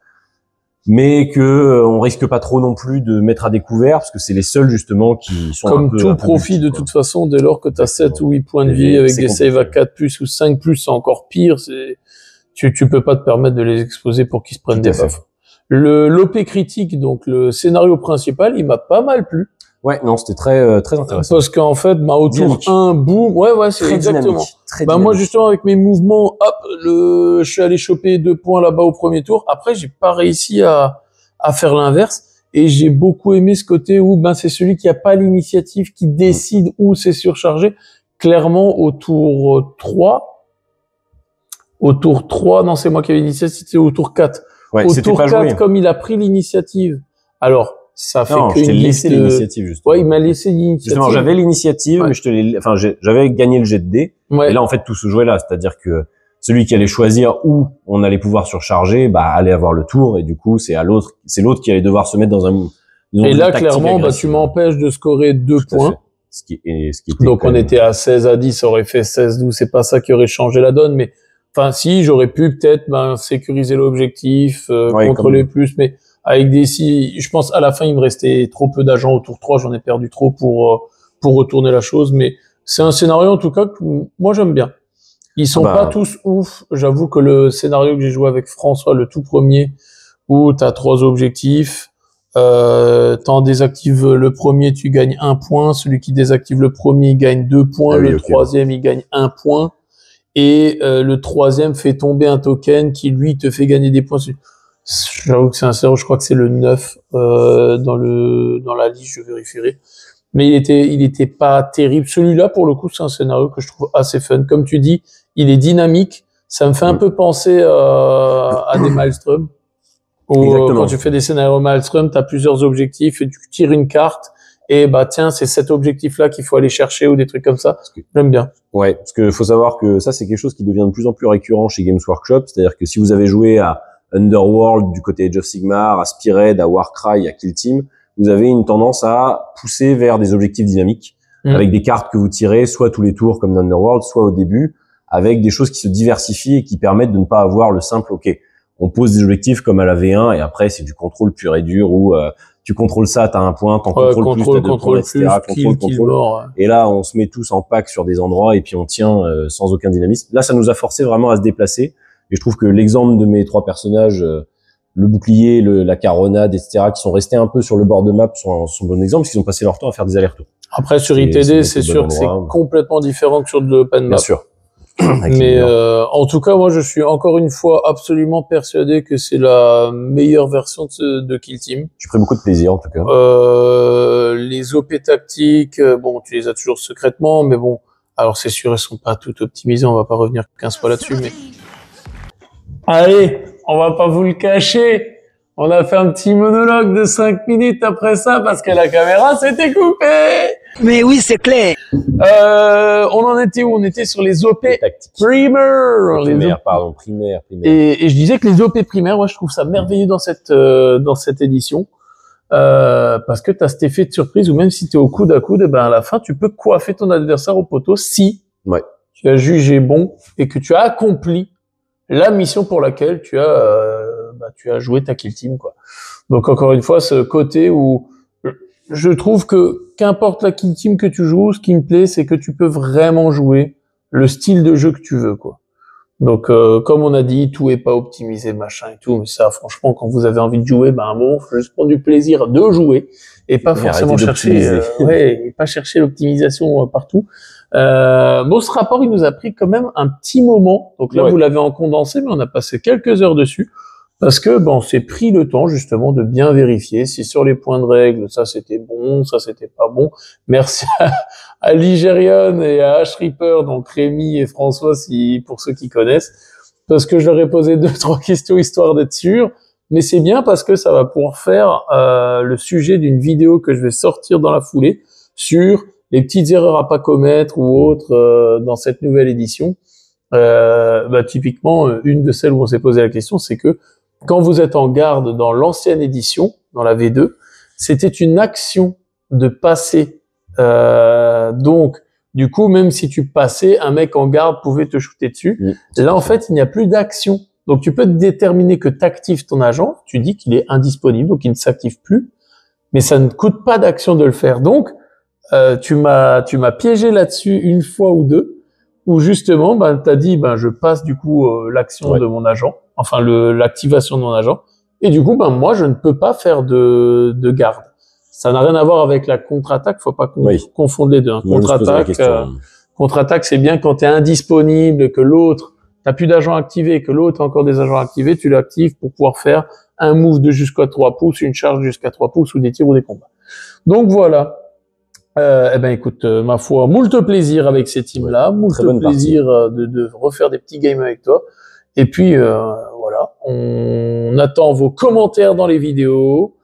mais que on risque pas trop non plus de mettre à découvert, parce que c'est les seuls justement qui sont comme tout profit de toute façon, dès lors que tu as 7 ou 8 points de vie avec des saves à 4+, ou 5+, c'est encore pire, tu peux pas te permettre de les exposer pour qu'ils se prennent des baffes. L'OP critique, donc le scénario principal, il m'a pas mal plu. Ouais, non, c'était très intéressant. Parce qu'en fait, autour 1, boum, c'est très exactement. Dynamique. Moi, justement, avec mes mouvements, je suis allé choper 2 points là-bas au premier tour. Après, j'ai pas réussi à faire l'inverse. Et j'ai beaucoup aimé ce côté où, c'est celui qui a pas l'initiative qui décide où c'est surchargé. Clairement, au tour 3, non, c'est moi qui avais l'initiative, c'était au tour 4. Au tour 4, comme il a pris l'initiative. Alors, ça fait je t'ai laissé l'initiative, justement. Ouais, il m'a laissé l'initiative. Justement, j'avais l'initiative, mais j'avais gagné le jet de dés. Et là, en fait, tout se jouait là. C'est-à-dire que celui qui allait choisir où on allait pouvoir surcharger, allait avoir le tour. Et du coup, c'est l'autre qui allait devoir se mettre dans un, et là, clairement, tu m'empêches de scorer 2 points. Ce qui était donc, on était à 16 à 10, ça aurait fait 16-12. C'est pas ça qui aurait changé la donne, mais, si, j'aurais pu peut-être, sécuriser l'objectif, contrôler plus, mais, avec je pense à la fin il me restait trop peu d'agents au tour 3, j'en ai perdu trop pour retourner la chose, mais c'est un scénario en tout cas que moi j'aime bien. Ils sont pas tous ouf, j'avoue que le scénario que j'ai joué avec François, le tout premier, où t'as 3 objectifs, t'en désactives le premier, tu gagnes 1 point, celui qui désactive le premier il gagne 2 points, troisième il gagne 1 point, et le troisième fait tomber un token qui lui te fait gagner des points. J'avoue que c'est un scénario, je crois que c'est le 9 dans la liste, je vérifierai. mais il était pas terrible. Celui-là, pour le coup, c'est un scénario que je trouve assez fun. Comme tu dis, il est dynamique. Ça me fait un peu penser à des Maelstrom. Quand tu fais des scénarios Maelstrom, tu as plusieurs objectifs et tu tires une carte et bah tiens, c'est cet objectif-là qu'il faut aller chercher ou des trucs comme ça. J'aime bien. Ouais, parce que faut savoir que ça, c'est quelque chose qui devient de plus en plus récurrent chez Games Workshop. C'est-à-dire que si vous avez joué à Underworld du côté Age of Sigmar, à Spearhead, à Warcry, à Kill Team, vous avez une tendance à pousser vers des objectifs dynamiques avec des cartes que vous tirez soit tous les tours comme dans Underworld, soit au début, avec des choses qui se diversifient et qui permettent de ne pas avoir le simple OK. On pose des objectifs comme à la V1 et après c'est du contrôle pur et dur où tu contrôles ça, t'as un point, t'en contrôles plus, t'as deux points, etc. Contrôle. Et là, on se met tous en pack sur des endroits et puis on tient sans aucun dynamisme. Là, ça nous a forcé vraiment à se déplacer. Et je trouve que l'exemple de mes 3 personnages, le bouclier, la caronade, etc., qui sont restés un peu sur le bord de map, sont bon exemple, parce qu'ils ont passé leur temps à faire des allers-retours. Après, sur ITD, c'est sûr que c'est complètement différent que sur de l'open map. Bien sûr. Mais en tout cas, moi, je suis encore une fois absolument persuadé que c'est la meilleure version de Kill Team. J'ai pris beaucoup de plaisir, en tout cas. Les OP tactiques, bon, tu les as toujours secrètement, mais bon, alors c'est sûr, elles sont pas toutes optimisées, on va pas revenir 15 fois là-dessus, mais... Allez, on va pas vous le cacher, on a fait un petit monologue de 5 minutes après ça parce que la caméra s'était coupée. Mais oui, c'est clair. On en était où? On était sur les OP primaires. Primaire. Et je disais que les OP primaires, moi, je trouve ça merveilleux dans cette édition. Parce que t'as cet effet de surprise où même si t'es au coude à coude, ben, à la fin, tu peux coiffer ton adversaire au poteau si tu as jugé bon et que tu as accompli la mission pour laquelle tu as joué ta kill team, quoi. Donc, encore une fois, ce côté où je trouve que qu'importe la kill team que tu joues, ce qui me plaît, c'est que tu peux vraiment jouer le style de jeu que tu veux, quoi. Donc, comme on a dit, tout est pas optimisé, machin et tout, mais ça, franchement, quand vous avez envie de jouer, ben, bon, faut juste prendre du plaisir de jouer et pas forcément chercher, et pas chercher l'optimisation partout. Bon, ce rapport, il nous a pris quand même un petit moment. Donc là, vous l'avez en condensé, mais on a passé quelques heures dessus. Parce que, bon, on s'est pris le temps, justement, de bien vérifier si sur les points de règle, ça c'était bon, ça c'était pas bon. Merci à Ligerion et à Ash Reaper, donc Rémi et François, pour ceux qui connaissent. Parce que je leur ai posé 2-3 questions histoire d'être sûr. Mais c'est bien parce que ça va pouvoir faire, le sujet d'une vidéo que je vais sortir dans la foulée sur les petites erreurs à pas commettre ou autres, dans cette nouvelle édition. Typiquement, une de celles où on s'est posé la question, c'est que quand vous êtes en garde dans l'ancienne édition, dans la V2, c'était une action de passer. Donc, du coup, même si tu passais, un mec en garde pouvait te shooter dessus. Là, en fait, il n'y a plus d'action. Donc, tu peux déterminer que tu actives ton agent. Tu dis qu'il est indisponible, donc il ne s'active plus. Mais ça ne coûte pas d'action de le faire. Donc, tu m'as piégé là-dessus une fois ou deux, où justement, t'as dit, je passe du coup l'action de mon agent, enfin l'activation de mon agent, et du coup, moi, je ne peux pas faire de garde. Ça n'a rien à voir avec la contre-attaque, faut pas confondre les deux. Hein. Contre-attaque, c'est bien quand tu es indisponible, que l'autre, t'as plus d'agent activé, que l'autre a encore des agents activés, tu l'actives pour pouvoir faire un move de jusqu'à 3 pouces, une charge jusqu'à 3 pouces, ou des tirs ou des combats. Donc voilà. Écoute, ma foi, moult plaisir avec ces teams-là, moult plaisir de refaire des petits games avec toi. Et puis, voilà, on attend vos commentaires dans les vidéos.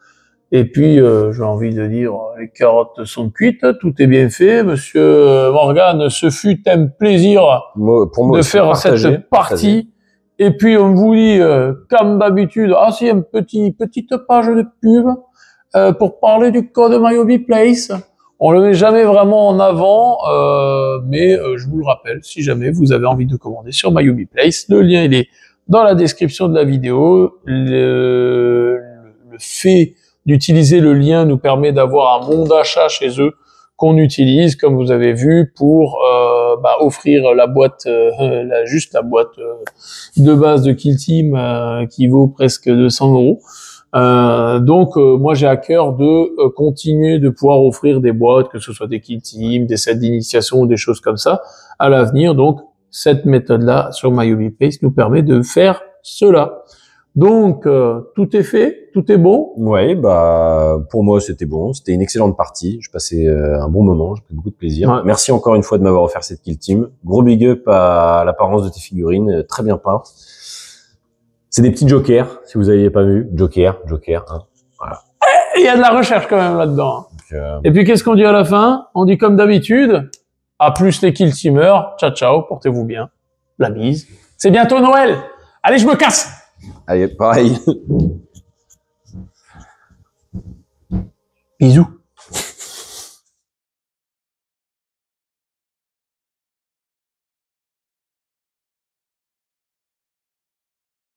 Et puis, j'ai envie de dire, les carottes sont cuites, tout est bien fait. Monsieur Morgan, ce fut un plaisir de faire cette partie. Et puis, on vous dit, comme d'habitude, si, une petite page de pub pour parler du code MyHobby Place. On le met jamais vraiment en avant, mais je vous le rappelle, si jamais vous avez envie de commander sur MyHobby Place, le lien il est dans la description de la vidéo. Le fait d'utiliser le lien nous permet d'avoir un bon d'achat chez eux qu'on utilise, comme vous avez vu, pour offrir la boîte, juste la boîte de base de Kill Team qui vaut presque 200 €. Donc moi j'ai à cœur de continuer de pouvoir offrir des boîtes, que ce soit des Kill Team, des sets d'initiation ou des choses comme ça à l'avenir. Donc cette méthode-là sur MyHobby Place nous permet de faire cela. Donc, tout est fait, tout est bon. Ouais, bah pour moi c'était bon, c'était une excellente partie. Je passais un bon moment, j'ai pris beaucoup de plaisir. Ouais. Merci encore une fois de m'avoir offert cette kill team. Gros big up à l'apparence de tes figurines, très bien peintes. C'est des petits jokers, si vous n'aviez pas vu. Joker, hein. Voilà. Et il y a de la recherche quand même là-dedans. Donc, Et puis, qu'est-ce qu'on dit à la fin? On dit comme d'habitude, à plus les kill teamers. Ciao, ciao, portez-vous bien. La bise. C'est bientôt Noël. Allez, je me casse. allez, pareil. Bisous.